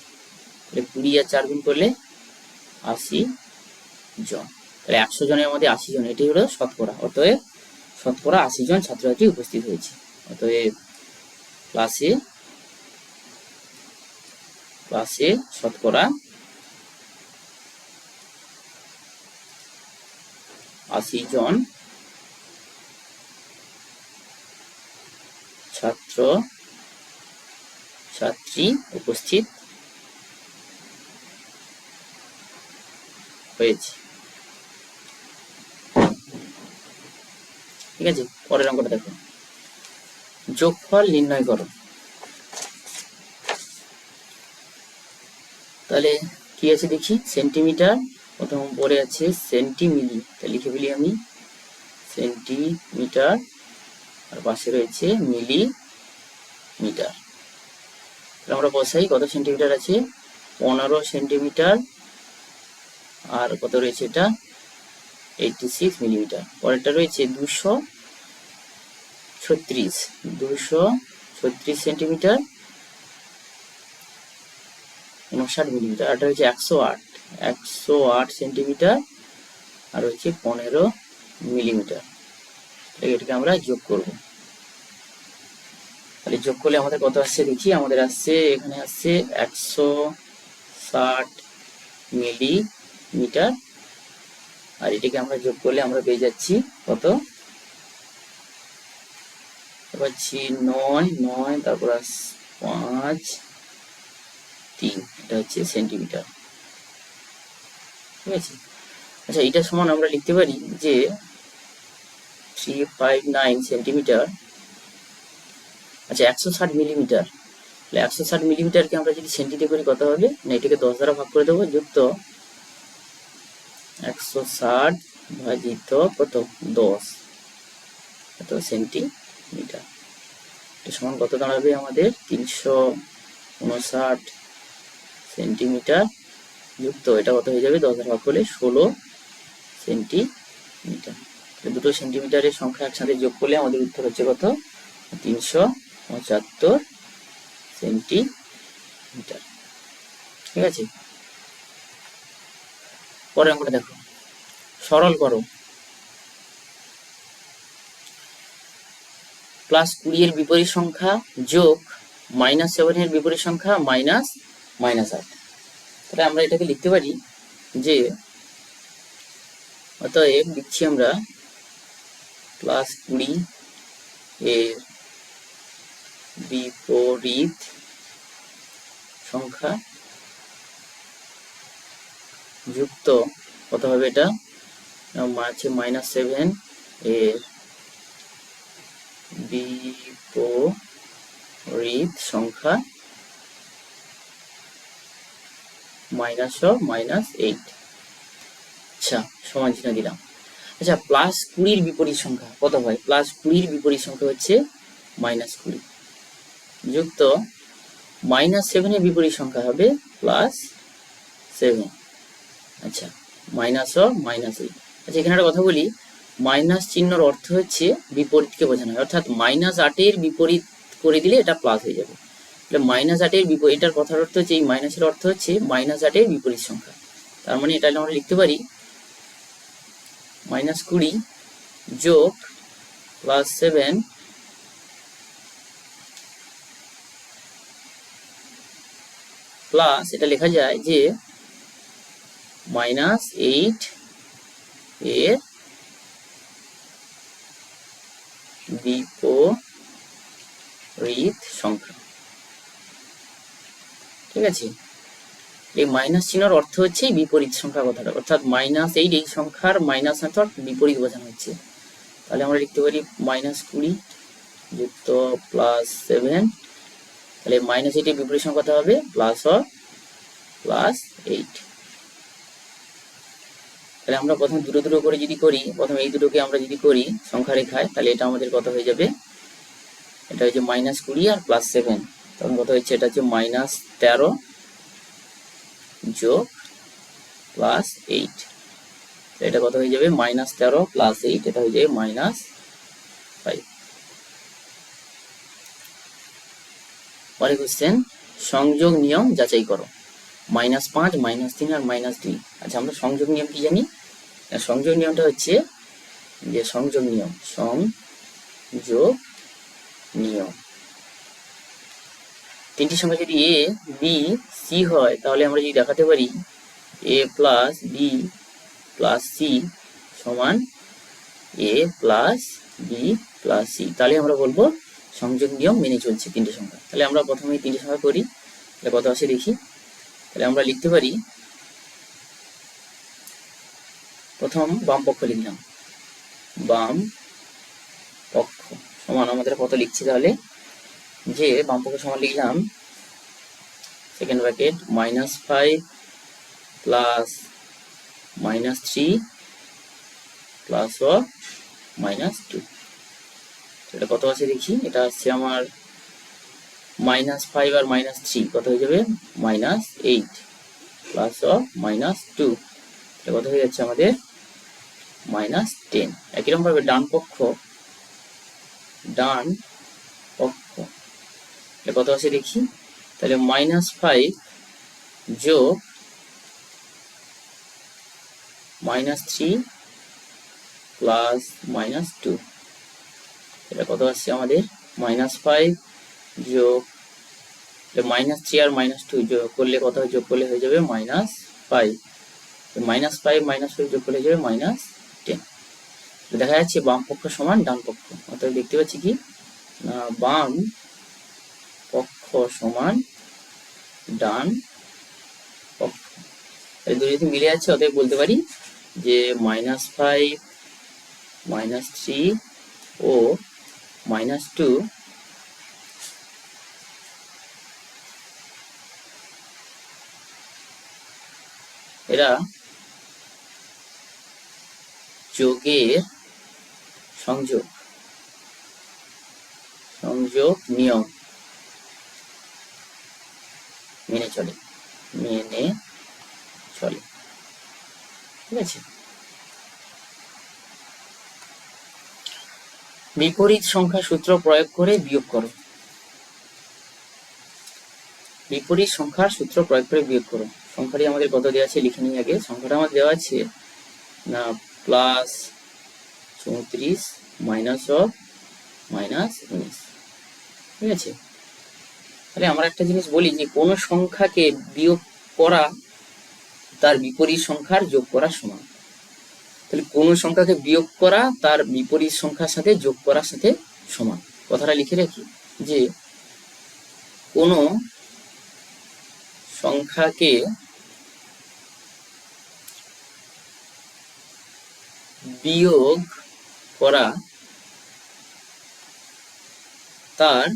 তাহলে 20 আর 4 গুণ করলে 80 জন। তাহলে 100 জনের মধ্যে 80 জন, এটি হলো শতকরা। অতএব শতকরা 80 জন ছাত্রছাত্রী উপস্থিত হয়েছে। অতএব ক্লাসে শতকরা 80 জন ছাত্র ছাত্রী উপস্থিত হয়েছে। ঠিক আছে, পরের অঙ্কটা দেখো, যোগফল নির্ণয় করো। তাহলে কি আছে দেখি, সেন্টিমিটার, প্রথম পরে আছে সেন্টিমিলি, তাহলে লিখে ফেলি আমি সেন্টিমিটার, আর পাশে রয়েছে মিলিমিটার। আমরা বসাই, কত সেন্টিমিটার আছে 15 সেন্টিমিটার, আর কত রয়েছে এটা 86 মিলিমিটার। পরেরটা রয়েছে 236 সেন্টিমিটার 59 মিলিমিটার। আর এটা হচ্ছে 108 সেন্টিমিটার, আর হচ্ছে 15 মিলিমিটার। এটাকে আমরা যোগ করব। তাহলে যোগ করলে আমাদের কত আসছে দেখি, আমাদের আসছে এখানে আসছে 160 মিলিমিটার, আর এটাকে আমরা যোগ করলে আমরা পেয়ে যাচ্ছি কত, পাচ্ছি 9 9, তারপর 5 3, এটা হচ্ছে সেন্টিমিটার। ঠিক আছে, আচ্ছা এটা সমান আমরা লিখতে পারি যে 359 সেন্টিমিটার আচ্ছা 160 মিলিমিটার, তাহলে 160 মিলিমিটারকে আমরা যদি সেন্টিতে করি কত হবে, না এটাকে 10 দ্বারা ভাগ করে দেবো, যুক্ত 160 ভাজিত কত 10 কত সেন্টিমিটার, এটা সমান কত দাঁড়াবে আমাদের 359 সেন্টিমিটার, যুক্ত এটা কত হয়ে যাবে 10 দ্বারা ভাগ করলে 16 সেন্টিমিটার। দুটো সেন্টিমিটারের সংখ্যা একসাথে যোগ করলে আমাদের উত্তর হচ্ছে কত 375 সেন্টিমিটার। ঠিক আছে, পরে অঙ্কটা দেখো, সরল করো। +20 এর বিপরীত সংখ্যা যোগ -7 এর বিপরীত সংখ্যা -8। তাহলে আমরা এটাকে লিখতে পারি যে, অতএব লিখছি আমরা +20 এর বিপরীত সংখ্যা যুক্ত কত হবে, এটা আছে -7 এর বিপরীত সংখ্যা -8। আচ্ছা সমান চিহ্ন দিলাম। আচ্ছা +20 বিপরীত সংখ্যা কত হয়, +20 বিপরীত সংখ্যা হচ্ছে -20, যুক্ত -7 এর বিপরীত সংখ্যা হবে +7। আচ্ছা -8। আচ্ছা এখানে একটা কথা বলি, মাইনাস চিহ্নর অর্থ হচ্ছে বিপরীতকে বোঝানো হয়, অর্থাৎ -8 এর বিপরীত করে দিলে এটা প্লাস হয়ে যাবে। তাহলে -8 এর বিপরীত, এটার কথার অর্থ হচ্ছে এই মাইনাসের অর্থ হচ্ছে -8 এর বিপরীত সংখ্যা। তার মানে এটা আমরা লিখতে পারি -20 যোগ +7 প্লাস, এটা লেখা যায় যে -8 এর বিপরীত সংখ্যা। ঠিক আছে, এই মাইনাস চিহ্নের অর্থ হচ্ছে বিপরীত সংখ্যা কথাটা, অর্থাৎ -8 এই সংখ্যার মাইনাস অর্থাৎ বিপরীত বোঝানো হচ্ছে। তাহলে আমরা লিখতে পারি -20 যুক্ত +7, তাহলে -8 এর বিপরীত সংখ্যা কত হবে, +8। তাহলে আমরা প্রথম দুটো দুটো করে যদি করি, প্রথম এই দুটোকে আমরা যদি করি সংখ্যা রেখায়, তাহলে এটা আমাদের কত হয়ে যাবে, এটা হচ্ছে -20 আর +7, তখন কত হচ্ছে, এটা হচ্ছে -13 যোগ +8, এটা কত হয়ে যাবে -13 +8, এটা হয়ে যাবে -5। পরে কোশ্চেন, সংযোগ নিয়ম যাচাই করো। -5, -3 আর -2। আচ্ছা আমরা সংযোগ নিয়ম কি জানি, সংযোগ নিয়মটা হচ্ছে যে সংযোগ নিয়ম তিনটি সংখ্যা যদি a b c হয়, তাহলে আমরা যদি দেখাতে পারি a plus b plus c সমান a plus b plus c, তাহলে আমরা বলবো সংযোগ নিয়ম মেনে চলছে তিনটি সংখ্যা। তাহলে আমরা প্রথমে এই তিনটি সংখ্যা করি, তাহলে কত আসে দেখি। তাহলে আমরা লিখতে পারি, প্রথম বাম পক্ষ লিখলাম, বাম পক্ষ সমান আমাদের কত লিখছি, তাহলে যে বাম পক্ষ সমান লিখলাম সেকেন্ড ব্র্যাকেট -5 প্লাস -3 প্লাস -2, এটা কত আছে দেখি। এটা আসছে আমার -5 আর -3 কত হয়ে যাবে, -8 প্লাস -2, এটা কত হয়ে যাচ্ছে আমাদের -10। একই রকম ভাবে ডান পক্ষ এটা কত আছে দেখি। তাহলে -5 যোগ -3 প্লাস -2, এটা কত আসছে আমাদের -5 যোগ -3 আর -2 যোগ করলে কত যোগ করলে হয়ে যাবে -5, -5 -5 যোগ করলে হয়ে যাবে -10। দেখা যাচ্ছে বাম পক্ষ সমান ডান পক্ষ, অর্থাৎ দেখতে পাচ্ছি কি না বাম পক্ষ সমান ডান পক্ষ, এই দুটো যদি মিলে যাচ্ছে, অতএব বলতে পারি যে -5 -3 ও -2 এরা যোগের সংযোগ নিয়ম মেনে চলে ঠিক আছে। বিপরীত সংখ্যা সূত্র প্রয়োগ করে বিয়োগ করো। বিপরীত সংখ্যার সূত্র প্রয়োগ করে বিয়োগ করো। সংখ্যাটি আমাদের কত দেওয়া আছে লিখে নিই আগে। সংখ্যাটা আমাদের দেওয়া আছে না প্লাস 34 মাইনাস 19, ঠিক আছে। তাহলে আমরা একটা জিনিস বলি যে কোন সংখ্যাকে বিয়োগ করা তার বিপরীত সংখ্যার যোগ করার সমান। তাহলে কোন সংখ্যাকে বিয়োগ করা তার বিপরীত সংখ্যার সাথে যোগ করার সাথে সমান। কথাটা লিখে রাখি যে কোন সংখ্যাকে বিয়োগ করা তার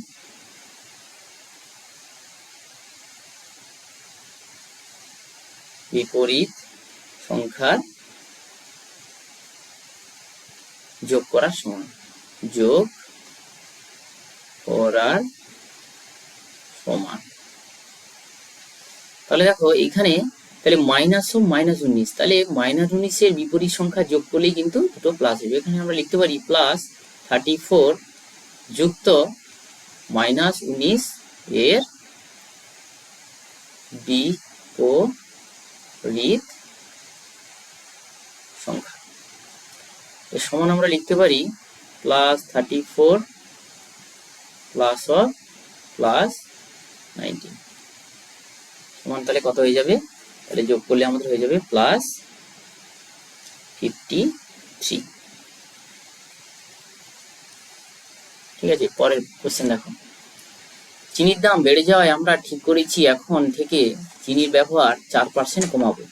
বিপরীত সংখ্যার যোগ করার সমান। তাহলে দেখো এখানে তাহলে -19, তাহলে -19 বিপরীত সংখ্যা যোগ করলেই কিন্তু দুটো প্লাস হবে। এখানে আমরা লিখতে পারি প্লাস 34 যুক্ত -19 এর বিপরীত সংখ্যা। এর সমান আমরা লিখতে পারি প্লাস 34 প্লাস 19 সমান তাহলে কত হয়ে যাবে? তাহলে যোগ করলে আমাদের হয়ে যাবে প্লাস 53। ঠিক আছে, পরের কোশ্চেন দেখো। চিনির দাম বেড়ে যাওয়ায় আমরা ঠিক করেছি এখন থেকে চিনির ব্যবহার 4% কমাবো।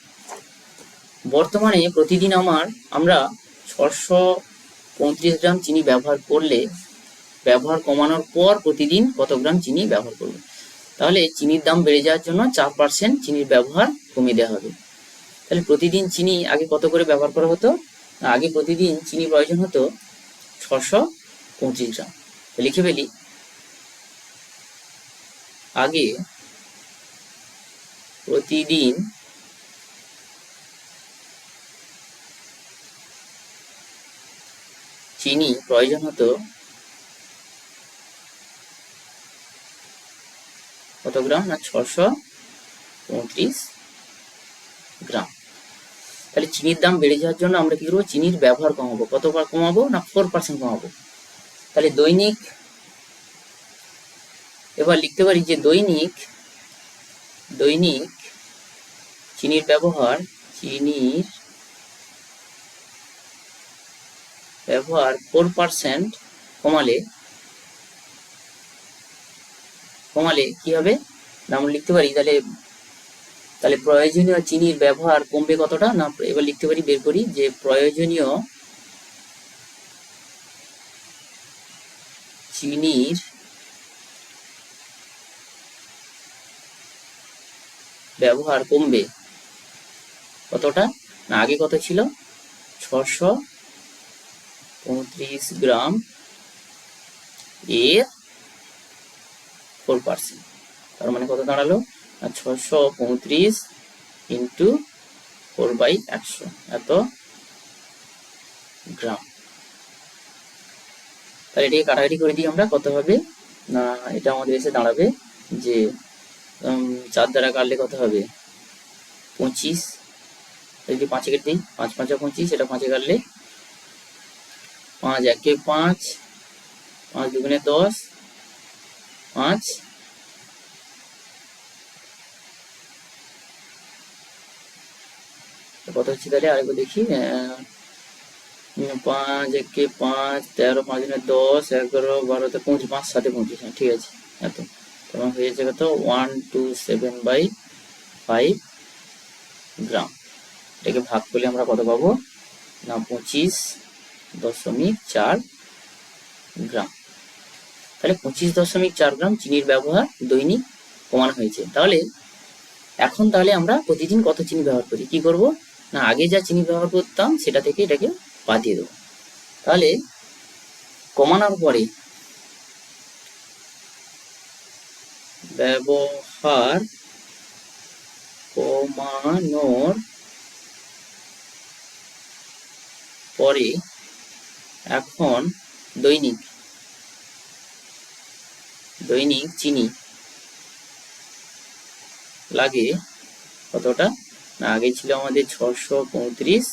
বর্তমানে প্রতিদিন আমরা 635 গ্রাম চিনি ব্যবহার করলে ব্যবহার কমানোর পর প্রতিদিন কত গ্রাম চিনি ব্যবহার করব। তাহলে চিনির দাম বেড়ে যাওয়ার জন্য 4% চিনির ব্যবহার কমিয়ে দেওয়া হবে। তাহলে প্রতিদিন চিনি আগে কত করে ব্যবহার করা হতো? আগে প্রতিদিন চিনি প্রয়োজন হতো 625 গ্রাম। লিখে ফেলি, আগে প্রতিদিন চিনি প্রয়োজন হতো কত গ্রাম? না 635 গ্রাম। তাহলে চিনির দাম বেড়ে যাওয়ার জন্য আমরা কি করবো? চিনির ব্যবহার কমাবো। কতবার কমাবো? না 4% কমাবো। তাহলে দৈনিক এবার লিখতে পারি যে দৈনিক চিনির ব্যবহার 4% কমালে কি হবে? আমরা লিখতে পারি তাহলে প্রয়োজনীয় চিনির ব্যবহার কমবে কতটা? না এবার লিখতে পারি, বের করি যে প্রয়োজনীয় চিনির ব্যবহার কমবে কতটা? না আগে কত ছিল? 635 গ্রাম এর 4%। তার মানে কত দাঁড়ালো? 635 ইন্টু 4/100 এত গ্রাম। তাহলে এটাকে কাটাকাটি করে দিই আমরা, কত হবে? না এটা আমাদের এসে দাঁড়াবে যে 4 দ্বারা কাটলে কত হবে? 25। যদি 5 কেটে দিই, 5 5 25, এটা 5 কাটলে 5 1 5, 5 2 10, 5 কত হচ্ছে? তাহলে আরেকবার দেখি, 5 1 5, 13 5 10, 11 12 25, 5 7 25। হ্যাঁ ঠিক আছে, এত তোমার হয়ে যাচ্ছে কত? 127/5 গ্রাম। এটাকে ভাগ করলে আমরা কত পাবো? না 25.4 গ্রাম। তাহলে 25.4 গ্রাম চিনির ব্যবহার দৈনিক কমানো হয়েছে। তাহলে এখন তাহলে আমরা প্রতিদিন কত চিনি ব্যবহার করি, কি করব না আগে যা চিনি ব্যবহার করতাম সেটা থেকে এটাকে বাদ দিয়ে দেবো। তাহলে কমানোর পরে ব্যবহার কমানোর পরে এখন দৈনিক চিনি লাগে কতটা না আগে ছিল আমাদের 635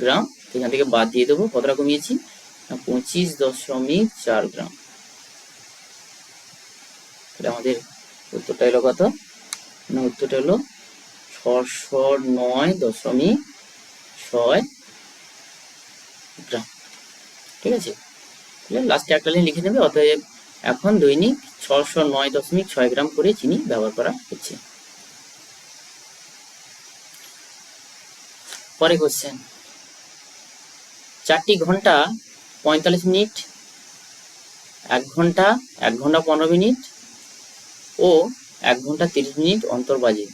গ্রাম, এখান থেকে বাদ দিয়ে দেবো, কতটা কমিয়েছি না 25.4 গ্রাম। তাহলে আমাদের উত্তরটা এলো কত না উত্তরটা হলো 609.6 গ্রাম। ঠিক আছে, লাস্টে একটা লাইন লিখে নেবে, অতএব এখন দৈনিক 609.6 গ্রাম করে চিনি ব্যবহার করা হচ্ছে। পরে কোশ্চেন, 4টি ঘন্টা 45 মিনিট, 1 ঘন্টা 15 মিনিট ও 1 ঘন্টা 30 মিনিট অন্তর বাজে।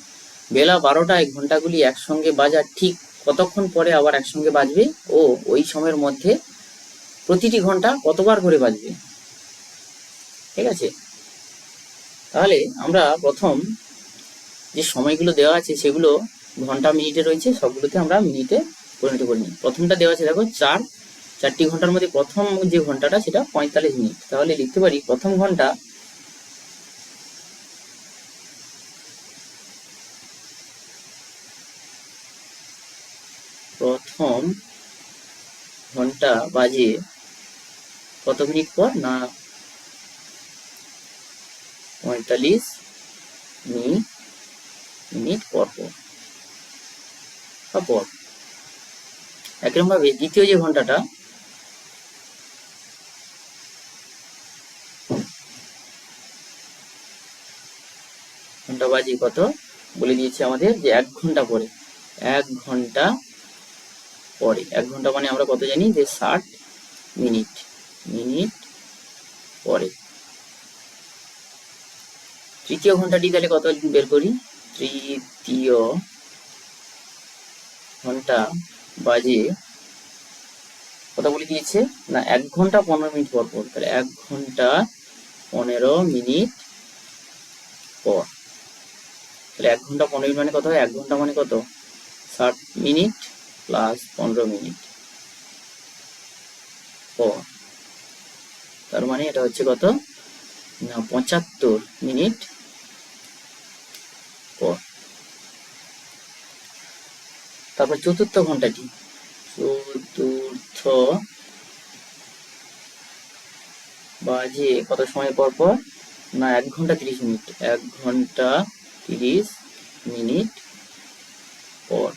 বেলা 12টায় ঘন্টাগুলি একসঙ্গে বাজার ঠিক কতক্ষণ পরে আবার একসঙ্গে বাজবে ও ওই সময়ের মধ্যে প্রতিটি ঘন্টা কতবার করে বাজবে। ঠিক আছে, তাহলে আমরা প্রথম যে সময়গুলো দেওয়া আছে সেগুলো ঘন্টা মিনিটে রয়েছে, সবগুলোতে আমরা মিনিটে পরিণত করে নিই। প্রথমটা দেওয়া আছে দেখো 4টি ঘন্টার মধ্যে প্রথম যে ঘন্টাটা সেটা 45 মিনিট, তাহলে লিখতে পারি প্রথম ঘন্টা বাজে কত মিনিট পর না 45 মিনিট পর পর। একরকম ভাবে দ্বিতীয় যে ঘন্টাটা ঘন্টা বাজে কত বলে দিয়েছে আমাদের যে 1 ঘন্টা পরে, 1 ঘন্টা পরে, 1 ঘন্টা মানে আমরা কত জানি যে 60 মিনিট পরে। তৃতীয় ঘন্টাটি তাহলে কত বের করি, তৃতীয় ঘন্টা বাজে কত বলে দিয়েছে না 1 ঘন্টা 15 মিনিট পর পর, তাহলে 1 ঘন্টা 15 মিনিট পর। তাহলে 1 ঘন্টা 15 মিনিট মানে কত হয়, 1 ঘন্টা মানে কত 60 মিনিট প্লাস 15 মিনিট পর, তার মানে এটা হচ্ছে কত না 75 মিনিট পর। তারপর চতুর্থ ঘন্টাটি বাজে কত সময় পর পর না 1 ঘন্টা 30 মিনিট, 1 ঘন্টা 30 মিনিট পর।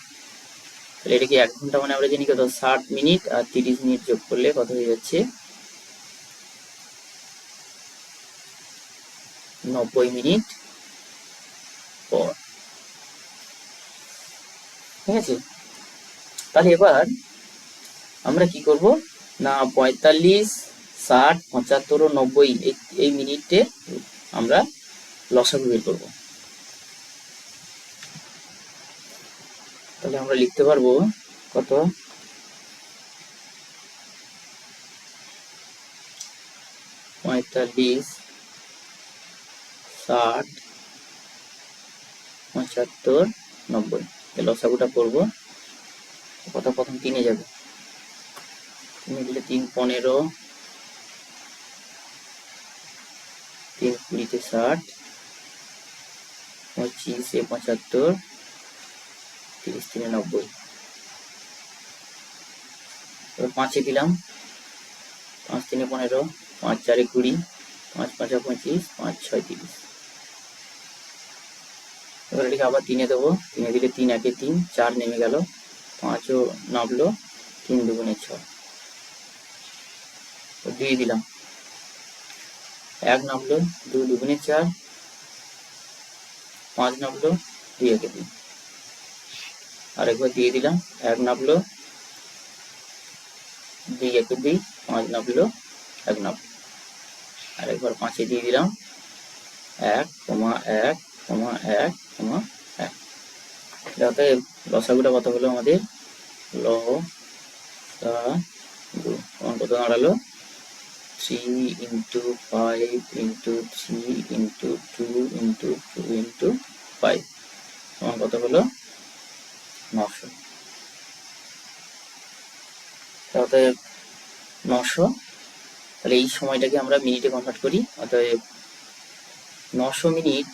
তাহলে এটা কি 1 ঘন্টা মানে আমরা জানি কত 60 মিনিট আর 30 মিনিট যোগ করলে কত হয়ে যাচ্ছে 90 মিনিট পর। ঠিক আছে, তাহলে এবার আমরা কি করব না 45, 60, 75 ও 90 এই মিনিটে আমরা লসাগু বের করব। তাহলে আমরা লিখতে পারবো কত 45, 60, 75, 90 লসাগুটা করবো কত, প্রথম 3 এ যাবে, 3 দিলে 3 15, 3 20 60, 25 75, 30 3 90। এবার 5 এ দিলাম, 5 3 15, 5 4 20, 5 5 25, 5 6 30। এবার এটাকে আবার 3 এ দেবো, 3 এ দিলে 3 1 3, 4 নেমে গেল, 5 ও নামলো, 3 2 6। 2 দিলাম, 1 নামলো, 2 2 4, 5 নামলো, 2 1 3। আরেকবার দিয়ে দিলাম, 1 নামলো, 2 1 2, 5 নামলো, 1 নামলো। আরেকবার 5 এ দিয়ে দিলাম 1 1 1 1 1। অতএব লসাগুটা কত হলো আমাদের, লসাগু সমান কত দাঁড়ালো, 3 into 5 into 3 into 2 into 2 into 5 সমান কত হলো 900। অতএব 900, তাহলে এই সময়টাকে আমরা মিনিটে কনভার্ট করি। অতএব 900 মিনিট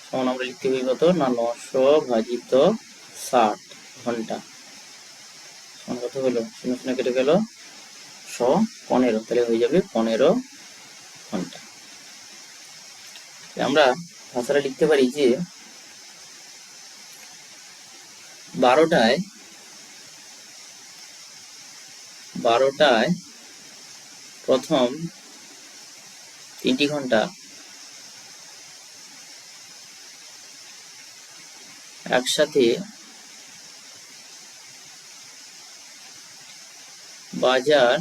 সমান আমরা লিখতে পারি কত না, 900 ভাজিত 60 ঘন্টা সমান কত হলো, 0 0 কেটে গেল, 115, তাহলে হয়ে যাবে 15 ঘন্টা। আমরা ভাষাটা লিখতে পারি যে 12টায় প্রথম 3টি ঘন্টা একসাথে বাজার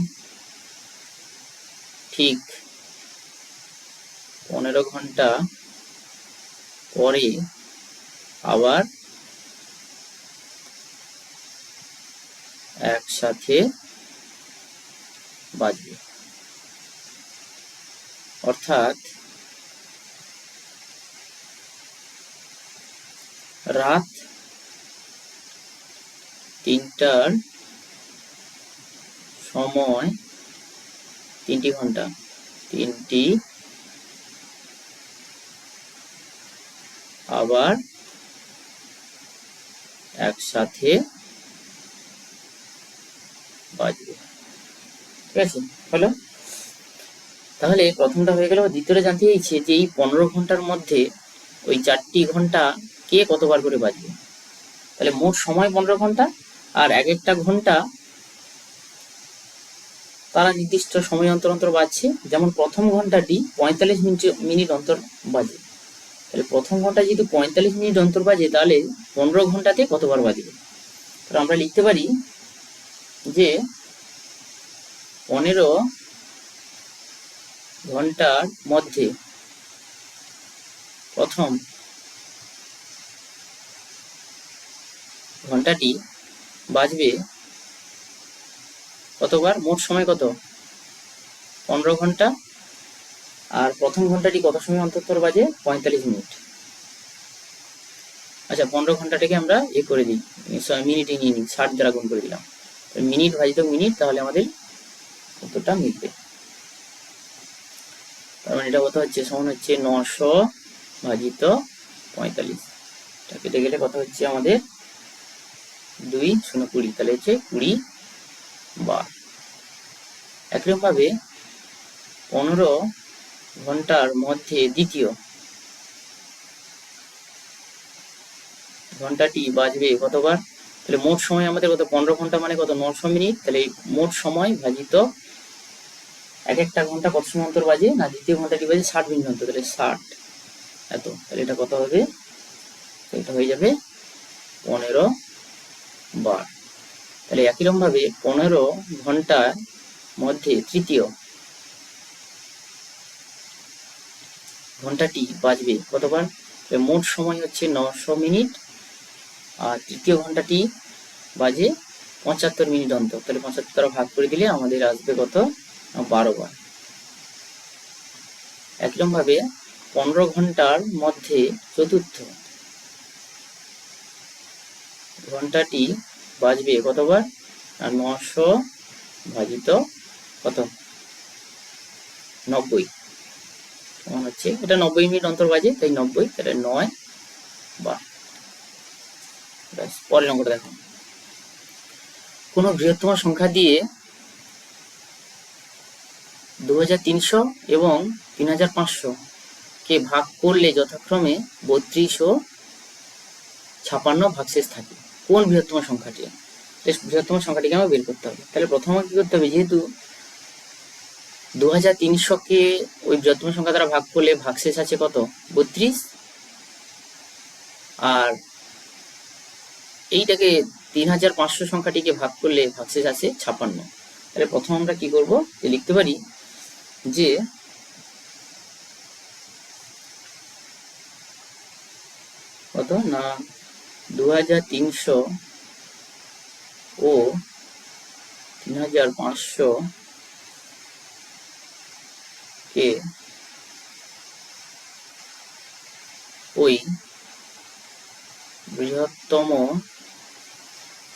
ঠিক 15 ঘন্টা পরে আবার একসাথে বাজবে। অর্থাৎ রাত 3টার সময় 3টি ঘন্টা, 3টি আবার একসাথে বাজবে। ঠিক আছে, হলো। তাহলে প্রথমটা হয়ে গেল। দ্বিতীয়টা জানতে চাইছে যে এই 15 ঘন্টার মধ্যে ওই 4টি ঘন্টা কে কতবার করে বাজবে। তাহলে মোট সময় 15 ঘন্টা, আর এক একটা ঘন্টা তারা নির্দিষ্ট সময় অন্তর অন্তর বাজছে। যেমন প্রথম ঘন্টাটি 45 মিনিট অন্তর বাজে, তাহলে প্রথম ঘন্টা যেহেতু 45 মিনিট অন্তর বাজে, তাহলে 15 ঘন্টাতে কতবার বাজবে। তো আমরা লিখতে পারি যে 15 ঘন্টার মধ্যে প্রথম ঘন্টাটি বাজবে কতবার, মোট সময় কত 15 ঘন্টা, আর প্রথম ঘন্টাটি কত সময় অন্তর বাজে 45 মিনিট। আচ্ছা, 15 ঘন্টাটাকে আমরা করে দিই, মিনিটে নিয়ে নিই, 60 দ্বারা গুণ করে দিলাম, মিনিট ভাজিত মিনিট, তাহলে আমাদের উত্তরটা মিলবে। তার মানে এটা কত হচ্ছে, সমান হচ্ছে 900 ভাজিত 45, এটা কেটে গেলে কত হচ্ছে আমাদের 2 0 20, তাহলে হচ্ছে 20 বার। একরকম ভাবে 15 ঘন্টার মধ্যে দ্বিতীয় ঘন্টাটি বাজবে কতবার, তাহলে মোট সময় আমাদের কত, 15 ঘন্টা মানে কত 900 মিনিট, তাহলে মোট সময় ভাজিত এক একটা ঘন্টা কত সময় অন্তর বাজে না, দ্বিতীয় ঘন্টাটি বাজে 60 মিনিট অন্তর, তাহলে 60 এত, তাহলে এটা কত হবে, এটা হয়ে যাবে 15 বার। তাহলে একই রকম ভাবে 15 ঘন্টার মধ্যে তৃতীয় ঘন্টাটি বাজবে কতবার, মোট সময় হচ্ছে 900 মিনিট, আর তৃতীয় ঘন্টাটি বাজে 75 মিনিট অন্তর, তাহলে 75 দ্বারা ভাগ করে দিলে আমাদের আসবে কত, 12 বার। একরকম ভাবে 15 ঘন্টার মধ্যে চতুর্থ ঘন্টাটি বাজবে কতবার, আর 900 ভাজিত কত 90 সমান হচ্ছে, এটা 90 মিনিট অন্তর বাজে, তাই 90, তাহলে 9 বার। পরের অঙ্কটা দেখো, কোন বৃহত্তম সংখ্যা দিয়ে 2300 এবং 3500 কে ভাগ করলে যথাক্রমে 32 ও 56 ভাগশেষ থাকে। কোন বৃহত্তম সংখ্যাটি, বৃহত্তম সংখ্যাটিকে আমরা বের করতে হবে। তাহলে প্রথমে কি করতে হবে, যেহেতু 2300 কে ওই বৃহত্তম সংখ্যা দ্বারা ভাগ করলে ভাগশেষ আছে কত 32, আর এইটাকে 3500 সংখ্যাটিকে ভাগ করলে ভাগশেষ আছে 56। তাহলে প্রথম আমরা কি করব, যে লিখতে পারি যে কত না 2300 ও 3500 কে ওই বৃহত্তম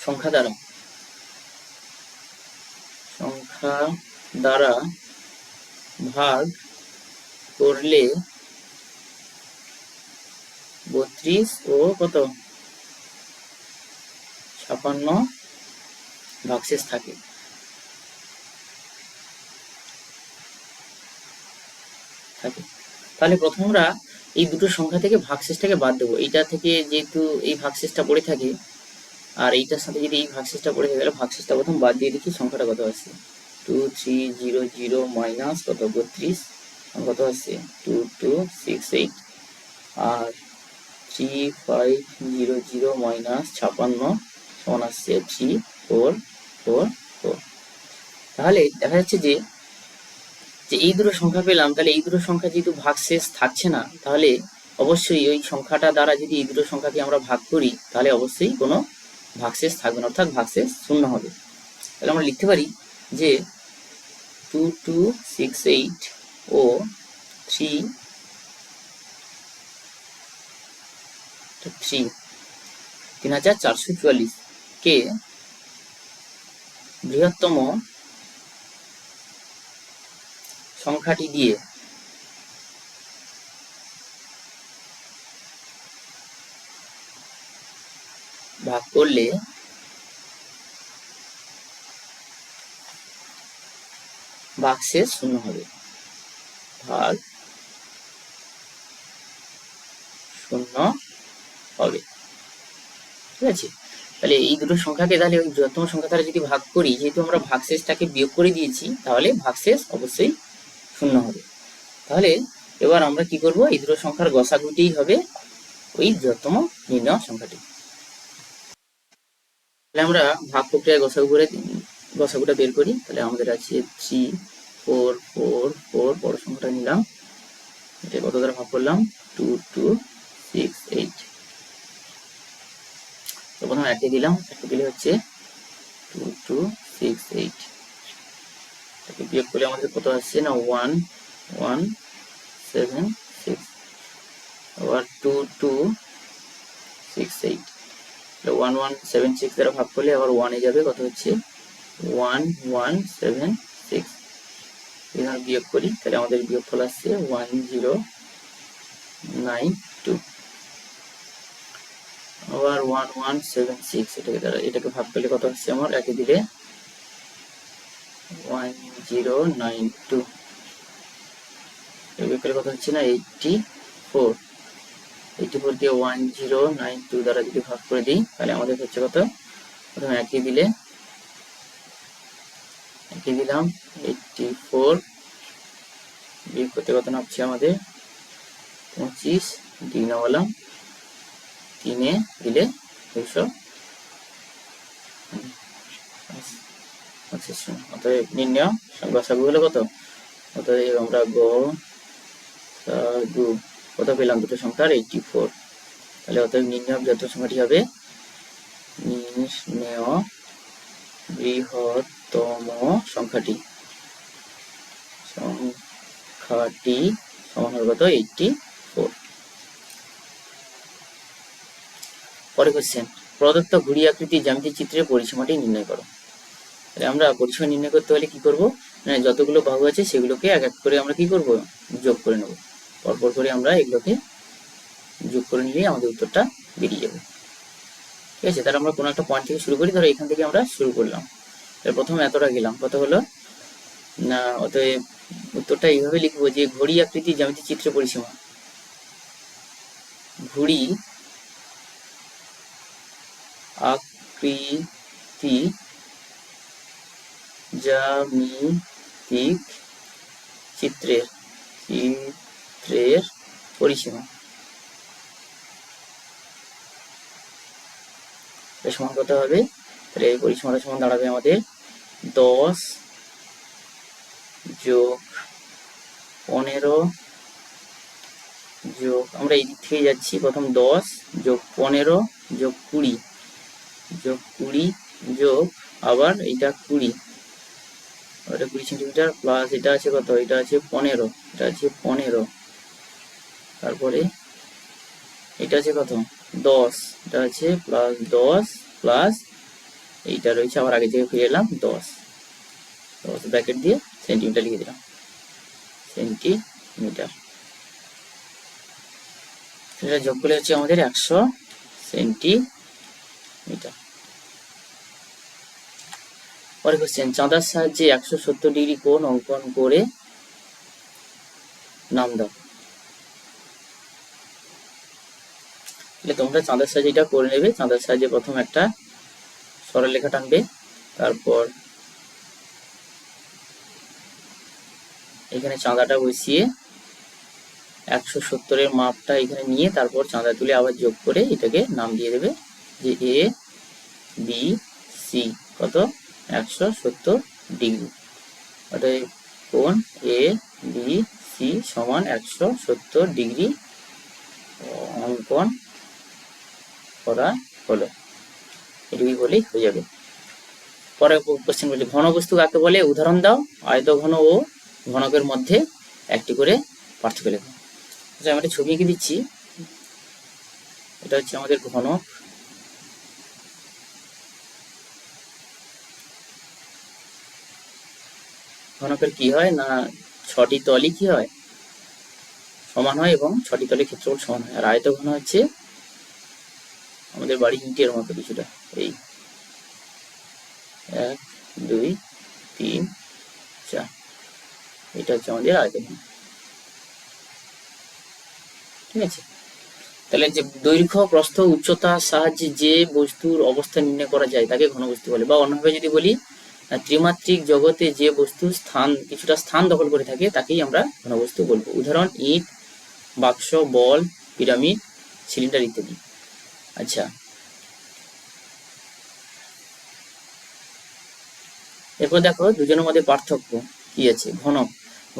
সংখ্যা দ্বারা ভাগ করলে 32 ও কত 56 ভাগশেষ থাকে। তাহলে প্রথম আমরা এই দুটো সংখ্যা থেকে ভাগশেষটাকে বাদ দেবো। এইটা থেকে যেহেতু এই ভাগশেষটা পড়ে থাকে আর এইটার সাথে যদি এই ভাগশেষটা পড়ে থাকে তাহলে ভাগশেষটা প্রথম বাদ দিয়ে দেখি সংখ্যাটা কত আসছে। 2300 মাইনাস কত 32 কত আসছে 2268 আর 3500 মাইনাস 56 সমান আসছে 3444। তাহলে দেখা যাচ্ছে যে এই দুটো সংখ্যা পেলাম। তাহলে এই দুটো সংখ্যা যেহেতু ভাগশেষ থাকছে না, তাহলে অবশ্যই ওই সংখ্যাটা দ্বারা যদি এই দুটো সংখ্যাকে আমরা ভাগ করি তাহলে অবশ্যই কোনো ভাগশেষ থাকবে না, অর্থাৎ ভাগশেষ শূন্য হবে। তাহলে আমরা লিখতে পারি যে 2268 ও 3444 কে বৃহত্তম সংখ্যাটি দিয়ে ভাগ করলে ভাগশেষ শূন্য হবে। ভাগ শূন্য হবে, ঠিক আছে। তাহলে এই দুটো সংখ্যাকে তাহলে ওই বৃহত্তম সংখ্যা দ্বারা যদি ভাগ করি, যেহেতু আমরা ভাগশেষটাকে বিয়োগ করে দিয়েছি, তাহলে ভাগশেষ অবশ্যই শূন্য হবে। তাহলে এবার আমরা কি করব, এই দুটো সংখ্যার গসাগুটিই হবে ওই বৃহত্তম নির্ণয় সংখ্যাটি। তাহলে আমরা ভাগ প্রক্রিয়ায় গসাগুটা বের করি। তাহলে আমাদের আছে 3444 বড় সংখ্যাটা নিলাম, এটা কত দ্বারা ভাগ করলাম 2268। তো প্রথমে একে দিলাম, একে দিলে হচ্ছে 2268, এটাকে বিয়োগ করলে আমাদের কত আসছে না 1176, আবার 2268 1176 দ্বারা ভাগ করলে আবার 1 এ যাবে, কত হচ্ছে 1176। এখানে বিয়োগ করি, তাহলে আমাদের বিয়োগফল আসছে 1092, আবার 1176, এটাকে ভাগ করলে কত হচ্ছে আমার একে দিলে 1092, বিয়োগ করলে কত হচ্ছে না 84 দিয়ে 1092 দ্বারা যদি ভাগ করে দিই তাহলে আমাদের হচ্ছে কত, প্রথমে একে দিলাম 84, বিয়োগ করতে কত নামছে আমাদের 25, দুই না বললাম 3 এ দিলে 200। অতএব নির্ণয় গসাগু হলো কত, অতএব আমরা গসাগু কত পেলাম দুটো সংখ্যার 84। তাহলে অতএব নির্ণয় বৃহত্তম সংখ্যাটি হবে নির্ণয় বৃহত্তম সংখ্যাটি সমান হবে কত 84। পরে কোশ্চেন, প্রদত্ত ঘুড়ি আকৃতির জ্যামিতিক চিত্রের পরিসীমাটি নির্ণয় করো। তাহলে আমরা পরিসীমা নির্ণয় করতে হলে কি করব, মানে যতগুলো বাহু আছে সেগুলোকে এক এক করে আমরা কি করব যোগ করে নেব। পরপর করে আমরা এগুলোকে যোগ করে নিলেই আমাদের উত্তরটা বেরিয়ে যাবে, ঠিক আছে। তাহলে আমরা কোনো একটা পয়েন্ট থেকে শুরু করি, ধরো এখান থেকে আমরা শুরু করলাম, প্রথমে এতটা গেলাম, কত হলো না, অতএব উত্তরটা এইভাবে লিখবো যে ঘড়ি আকৃতির জ্যামিতিক চিত্রের পরিসীমা, ঘড়ি আকৃতি জ্যামিতিক চিত্রের পরিসীমা সমান কত হবে, তাহলে এই পরিসীমাটা সমান দাঁড়াবে আমাদের 10 যোগ 15 যোগ, আমরা এই দিক থেকে যাচ্ছি, প্রথম 10 যোগ 15 যোগ 20 যোগ 20 যোগ আবার এটা 20, এটা 20 সেন্টিমিটার প্লাস এটা আছে কত, এটা আছে 15, এটা আছে 15, তারপরে এটা আছে কত 10, এটা আছে প্লাস 10 প্লাস এইটা রয়েছে, আবার আগে থেকে ফিরে এলাম 10 ব্র্যাকেট দিয়ে সেন্টিমিটার লিখে দিলাম, সেন্টিমিটার। এটা যোগ করলে হচ্ছে আমাদের 100 সেন্টিমিটার। পরে কোশ্চেন, চাঁদার সাহায্যে 170 ডিগ্রি কোণ অঙ্কন করে নাম দাও। তাহলে তোমরা চাঁদার সাহায্যে এটা করে নেবে। চাঁদার সাহায্যে প্রথম একটা সরলরেখা টানবে, তারপর এখানে চাঁদাটা বসিয়ে 170-এর মাপটা এখানে নিয়ে তারপর চাঁদা তুলে আবার যোগ করে এটাকে নাম দিয়ে দেবে যে এ বি সি কত 170 ডিগ্রি, অর্থাৎ কোণ এ বি সি সমান 170 ডিগ্রি অঙ্কন করা হলো। এটুকুই বলেই হয়ে যাবে। পরে কোশ্চেন বলছে, ঘনবস্তু কাকে বলে, উদাহরণ দাও। আয়তঘন ও ঘনকের মধ্যে একটি করে পার্থক্য লেখো। আচ্ছা, আমি একটা ছবি এঁকে দিচ্ছি। এটা হচ্ছে আমাদের ঘনক, ঘনকের কি হয় না 6টি তলই কি হয় সমান হয় এবং 6টি তলের ক্ষেত্রফল সমান হয়। আর আয়তঘন হচ্ছে আমাদের বাড়ি ইটের মতো কিছুটা, এই 1 2 3 4, এটা হচ্ছে আমাদের আয়তঘন। ঠিক আছে, তাহলে যে দৈর্ঘ্য প্রস্থ উচ্চতার সাহায্যে যে বস্তুর অবস্থান নির্ণয় করা যায় তাকে ঘনবস্তু বলে। বা অন্যভাবে যদি বলি, ত্রিমাত্রিক জগতে যে বস্তু কিছুটা স্থান দখল করে থাকে তাকেই আমরা ঘনবস্তু বলবো। উদাহরণ ইট, বাক্স, বল, পিরামিড, সিলিন্ডার ইত্যাদি। আচ্ছা, এরপর দেখো দুজনের মধ্যে পার্থক্য কি আছে। ঘনক,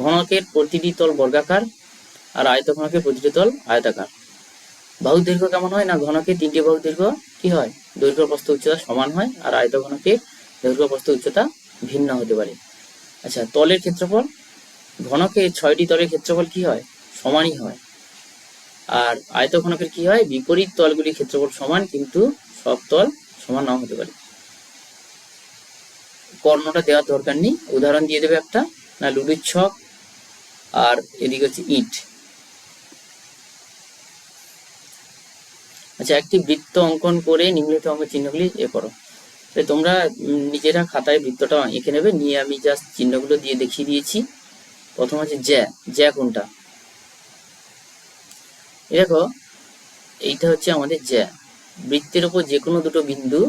ঘনকের প্রতিটি তল বর্গাকার আর আয়তঘনকের প্রতিটি তল আয়তাকার। বাহু দৈর্ঘ্য কেমন হয় না ঘনকের 3টি বাহু দৈর্ঘ্য কি হয়, দৈর্ঘ্য প্রস্থ উচ্চতা সমান হয়, আর আয়তঘনকের দৈর্ঘ্য প্রস্থ উচ্চতা ভিন্ন হতে পারে। আচ্ছা, তলের ক্ষেত্রফল, ঘনকের 6টি তলের ক্ষেত্রফল কি হয়, সমানই হয়। আর আয়তঘনকের কি হয়, বিপরীত তলগুলির ক্ষেত্রফল সমান কিন্তু সব তল সমান নাও হতে পারে। কর্ণটা দেওয়ার দরকার নেই, উদাহরণ দিয়ে দেবে একটা, না লুডুর ছক আর এদিকে হচ্ছে ইট। আচ্ছা, একটি বৃত্ত অঙ্কন করে নিম্নলিখিত অঙ্কের চিহ্নগুলি এ করো। তোমরা নিজেরা খাতায় বৃত্তটা এঁকে নেবে, নিয়ে আমি জাস্ট চিহ্নগুলো দিয়ে দেখিয়ে দিয়েছি। প্রথম হচ্ছে জ্যা কোনটা, দেখো এইটা হচ্ছে আমাদের জ্যা। বৃত্তের উপর যে কোনো দুটো বিন্দু,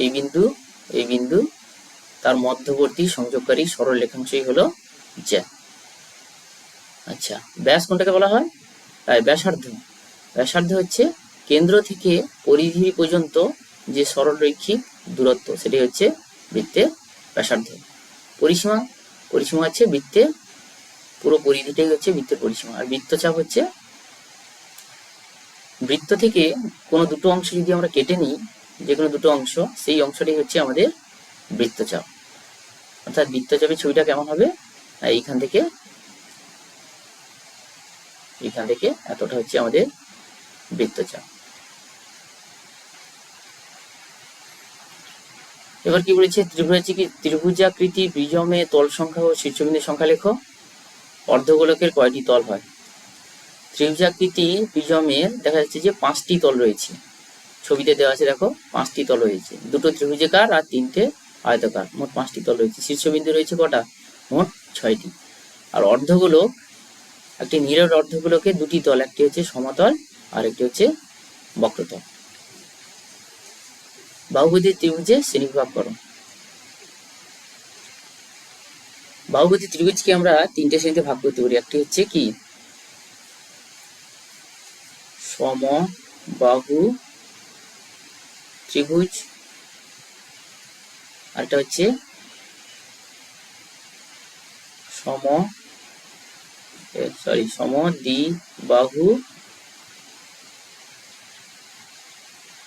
এই বিন্দু এই বিন্দু, তার মধ্যবর্তী সংযোগকারী সরল রেখাংশই হলো জ্যা। আচ্ছা, ব্যাস কোনটাকে বলা হয়, ব্যাসার্ধ। ব্যাসার্ধ হচ্ছে কেন্দ্র থেকে পরিধি পর্যন্ত যে সরলরৈখিক দূরত্ব, সেটি হচ্ছে বৃত্তের ব্যাসার্ধ। পরিসীমা, পরিসীমা হচ্ছে বৃত্তের পুরো পরিধিটাই হচ্ছে বৃত্তের পরিসীমা। আর বৃত্তচাপ হচ্ছে বৃত্ত থেকে কোনো দুটো অংশ যদি আমরা কেটে নিই, যে কোনো দুটো অংশ, সেই অংশটাই হচ্ছে আমাদের বৃত্তচাপ। অর্থাৎ বৃত্তচাপের ছবিটা কেমন হবে, এইখান থেকে এতটা হচ্ছে আমাদের বৃত্তচাপ। এবার কি বলেছে, ত্রিভুজাকৃতি প্রিজমে তল সংখ্যা ও শীর্ষবিন্দুর সংখ্যা লেখো। অর্ধগোলকের কয়টি তল হয়, ত্রিভুজাকৃতি প্রিজমের দেখা যাচ্ছে যে 5টি তল রয়েছে, ছবিতে দেওয়া আছে দেখো 5টি তল রয়েছে, দুটো ত্রিভুজাকার আর 3টে আয়তাকার, মোট 5টি তল রয়েছে। শীর্ষবিন্দু রয়েছে কটা, মোট 6টি। আর অর্ধগোলক, একটি নীরব অর্ধগোলকে 2টি তল, একটি হচ্ছে সমতল আর একটি হচ্ছে বক্রতল। বাহুপতি ত্রিভুজে শ্রেণীবিভাগ করো। বাহুপতি ত্রিভুজকে আমরা 3টে শ্রেণীতে ভাগ করতে পারি। একটি হচ্ছে কি সমবাহু ত্রিভুজ, আরেকটা হচ্ছে সমদ্বিবাহু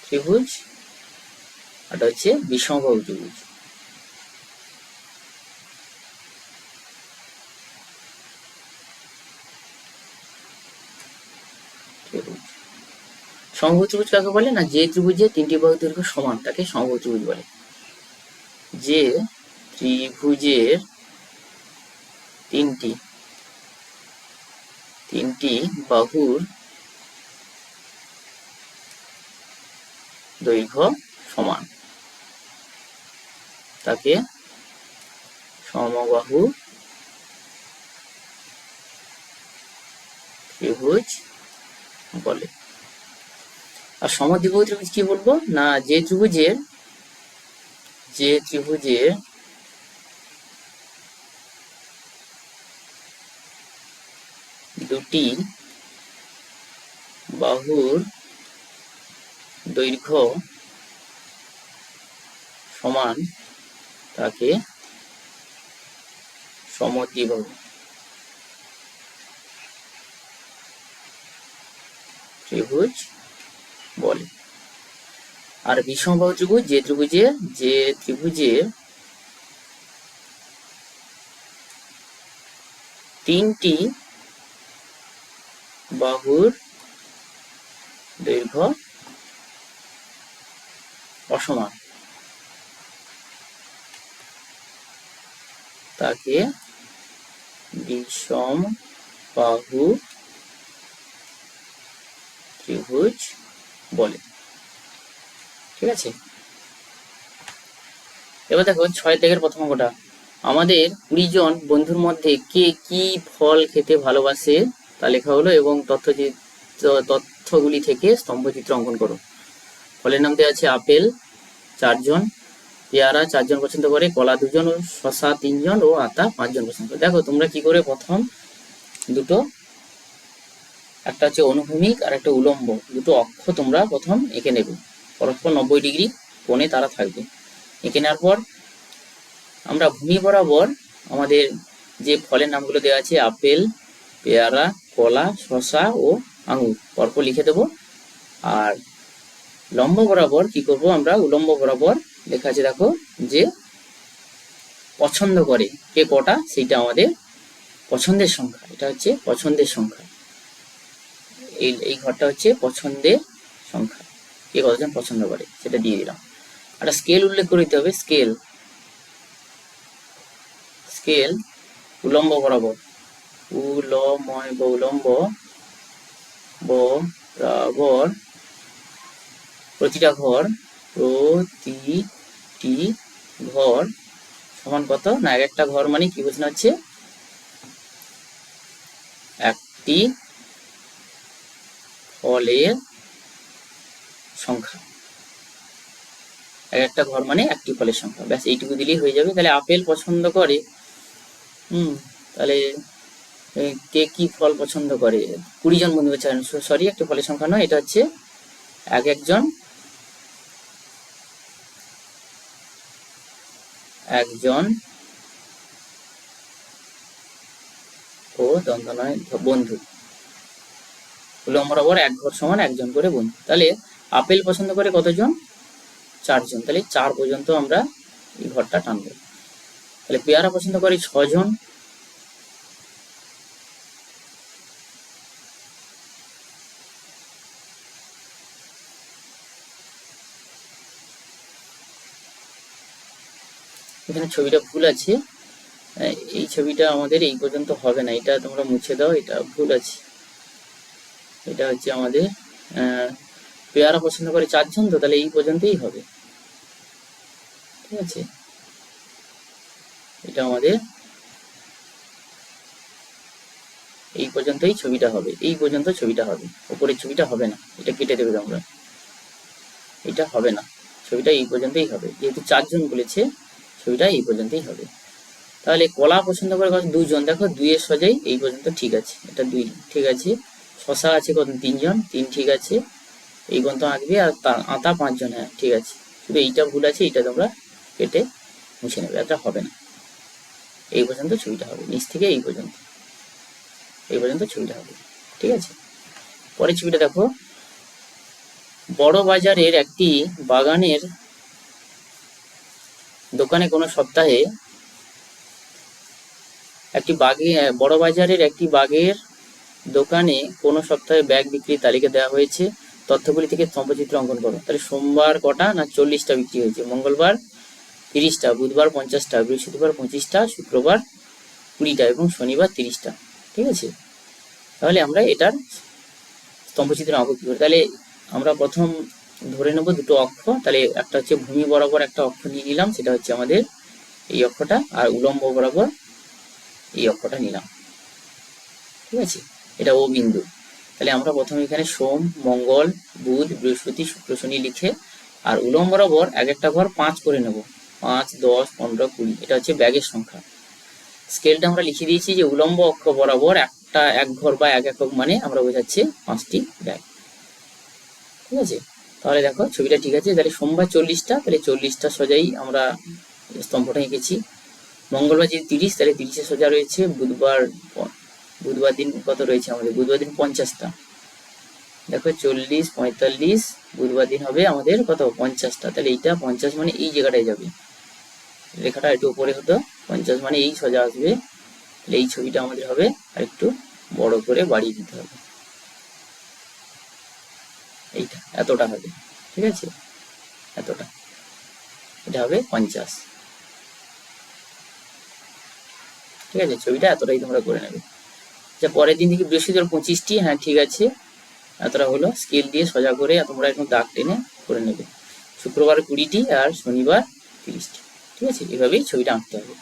ত্রিভুজ, এটা হচ্ছে বিষমবাহু ত্রিভুজ। সমবাহু ত্রিভুজ কাকে বলে না, যে ত্রিভুজের তিনটি বাহু দৈর্ঘ্য সমান তাকে সমবাহু ত্রিভুজ বলে। যে ত্রিভুজের তিনটি বাহুর দৈর্ঘ্য সমান তাকে সমবাহু ত্রিভুজ বলে। আর সমদ্বিবাহু ত্রিভুজ কি বলবো না, যে ত্রিভুজের দুটি বাহুর দৈর্ঘ্য সমান তাকে সমদ্বিবাহু ত্রিভুজ বলে। আর বিষমবাহু ত্রিভুজ যে ত্রিভুজের তিনটি বাহুর দৈর্ঘ্য অসমান তাকে বিষমবাহু ত্রিভুজ বলে। ঠিক আছে, এবার দেখো 6 দাগের প্রথম অঙ্কটা, আমাদের 20 জন বন্ধুর মধ্যে কে কি ফল খেতে ভালোবাসে তা লেখা হলো এবং তথ্যগুলি থেকে স্তম্ভচিত্র অঙ্কন করো। ফলের নাম দেওয়া আছে আপেল 4 জন, পেয়ারা 4 জন পছন্দ করে, কলা 2 জন, শসা 3 জন ও আতা 5 জন পছন্দ করে। দেখো তোমরা কি করে প্রথম দুটো, একটা হচ্ছে অনুভূমিক আর একটা উলম্ব, দুটো অক্ষ তোমরা প্রথম এঁকে নেবে, পরস্পর 90 ডিগ্রি কোণে তারা থাকবে। এঁকে নেওয়ার পর আমরা ভূমি বরাবর আমাদের যে ফলের নামগুলো দেওয়া আছে আপেল, পেয়ারা, কলা, শসা ও আঙুর পরপর লিখে দেব। আর লম্ব বরাবর কি করব, আমরা উলম্ব বরাবর লেখা আছে দেখো যে পছন্দ করে কে কটা, সেইটা আমাদের পছন্দের সংখ্যা, এটা হচ্ছে পছন্দের সংখ্যা। এই ঘরটা হচ্ছে পছন্দের সংখ্যা, কে কতজন পছন্দ করে সেটা দিয়ে দিলাম। একটা স্কেল উল্লেখ করে দিতে হবে, স্কেল উলম্ব বরাবর, উলম্ব বরাবর প্রতিটি ঘর সমান কত না, একটা ঘর মানে কি বোঝানো হচ্ছে, একটি ফলের সংখ্যা, একটা ঘর মানে একটি ফলের সংখ্যা, ব্যাস এইটুকু দিলেই হয়ে যাবে। তাহলে আপেল পছন্দ করে, তাহলে কে কি ফল পছন্দ করে, 20 জন বন্ধু, সরি একটা ফলের সংখ্যা নয়, এটা হচ্ছে একজন ও দ্বন্দ্ব নয় বন্ধু, উলম্ব বরাবর এক ঘর সমান একজন করে বন্ধু। তাহলে আপেল পছন্দ করে কতজন, 4 জন, তাহলে 4 পর্যন্ত আমরা এই ঘরটা টানবো। তাহলে পেয়ারা পছন্দ করে 6 জন, এখানে ছবিটা ভুল আছে, এই ছবিটা আমাদের এই পর্যন্ত হবে না, এটা তোমরা মুছে দাও, এটা ভুল আছে। এটা হচ্ছে আমাদের পেয়ারা পছন্দ করে 4 জন, তো তাহলে এই পর্যন্তই হবে। ঠিক আছে, এটা আমাদের এই পর্যন্তই ছবিটা হবে, এই পর্যন্ত ছবিটা হবে, উপরের ছবিটা হবে না, এটা কেটে দেবে তোমরা, এটা হবে না, ছবিটা এই পর্যন্তই হবে, যেহেতু 4 জন বলেছে ছবিটা এই পর্যন্তই হবে। তাহলে কলা পছন্দ করে কত, 2 জন, দেখো 2 এর সোজাই এই পর্যন্ত ঠিক আছে, এটা 2 ঠিক আছে। শসা আছে কত, 3 জন, 3 ঠিক আছে, এই পর্যন্ত আঁকবে। আর আতা 5 জন, হ্যাঁ ঠিক আছে, শুধু এইটা ভুল আছে, এইটা তোমরা কেটে মুছে নেবে, এটা হবে না, এই পর্যন্ত ছবিটা হবে, নিচ থেকে এই পর্যন্ত। এই পর্যন্ত ছবিটা হবে। ঠিক আছে, পরের ছবিটা দেখো, বড় বাজারের একটি বাগানের দোকানে কোনো সপ্তাহে বড় বাজারের একটি বাগের দোকানে কোনো সপ্তাহে ব্যাগ বিক্রির তালিকা দেওয়া হয়েছে, তথ্যগুলি থেকে স্তম্ভচিত্র অঙ্কন করো। তাহলে সোমবার কটা না 40টা বিক্রি হয়েছে, মঙ্গলবার 30টা, বুধবার 50টা, বৃহস্পতিবার 25টা, শুক্রবার 20টা এবং শনিবার 30টা। ঠিক আছে, তাহলে আমরা এটার স্তম্ভচিত্র আঁকবো কি করে? তাহলে আমরা প্রথম ধরে নেব দুটো অক্ষ। তাহলে একটা হচ্ছে ভূমি বরাবর একটা অক্ষ নিয়ে নিলাম, সেটা হচ্ছে আমাদের এই অক্ষটা, আর উলম্ব বরাবর এই অক্ষটা নিলাম। ঠিক আছে, এটা ও বিন্দু। তাহলে আমরা প্রথমে এখানে সোম, মঙ্গল, বুধ, বৃহস্পতি, শুক্র, শনি লিখে আর উলম্ব বরাবর এক একটা ঘর 5 করে নেব। 5, 10, 15, 20, এটা হচ্ছে ব্যাগের সংখ্যা। স্কেলটা আমরা লিখে দিয়েছি যে উলম্ব অক্ষ বরাবর এক ঘর বা এক একক মানে আমরা বোঝাচ্ছি 5টি ব্যাগ। ঠিক আছে, তাহলে দেখো ছবিটা ঠিক আছে। তাহলে সোমবার 40টা, তাহলে 40টা সোজাই আমরা স্তম্ভটা এঁকেছি। মঙ্গলবার যদি 30, তাহলে 30-এ সোজা রয়েছে। বুধবার দিন কত রয়েছে আমাদের? বুধবার দিন 50টা। দেখো 40, 45, বুধবার দিন হবে আমাদের কত? 50টা। তাহলে এইটা 50 মানে এই জায়গাটায় যাবে, রেখাটা একটু উপরে হতো, 50 মানে এই সোজা আসবে। তাহলে এই ছবিটা আমাদের হবে আর একটু বড় করে বাড়িয়ে দিতে হবে, এইটা এতটা হবে। ঠিক আছে, এতটা, এটা হবে 50। ঠিক আছে, ছবিটা এতটাই তোমরা করে নেবে। আচ্ছা, পরের দিন থেকে বৃহস্পতিবার 25টি, হ্যাঁ ঠিক আছে, এতটা হলো। স্কেল দিয়ে সোজা করে তোমরা একদম দাগ টেনে করে নেবে। শুক্রবার 20টি আর শনিবার 30টি। ঠিক আছে, এভাবেই ছবিটা আঁকতে হবে।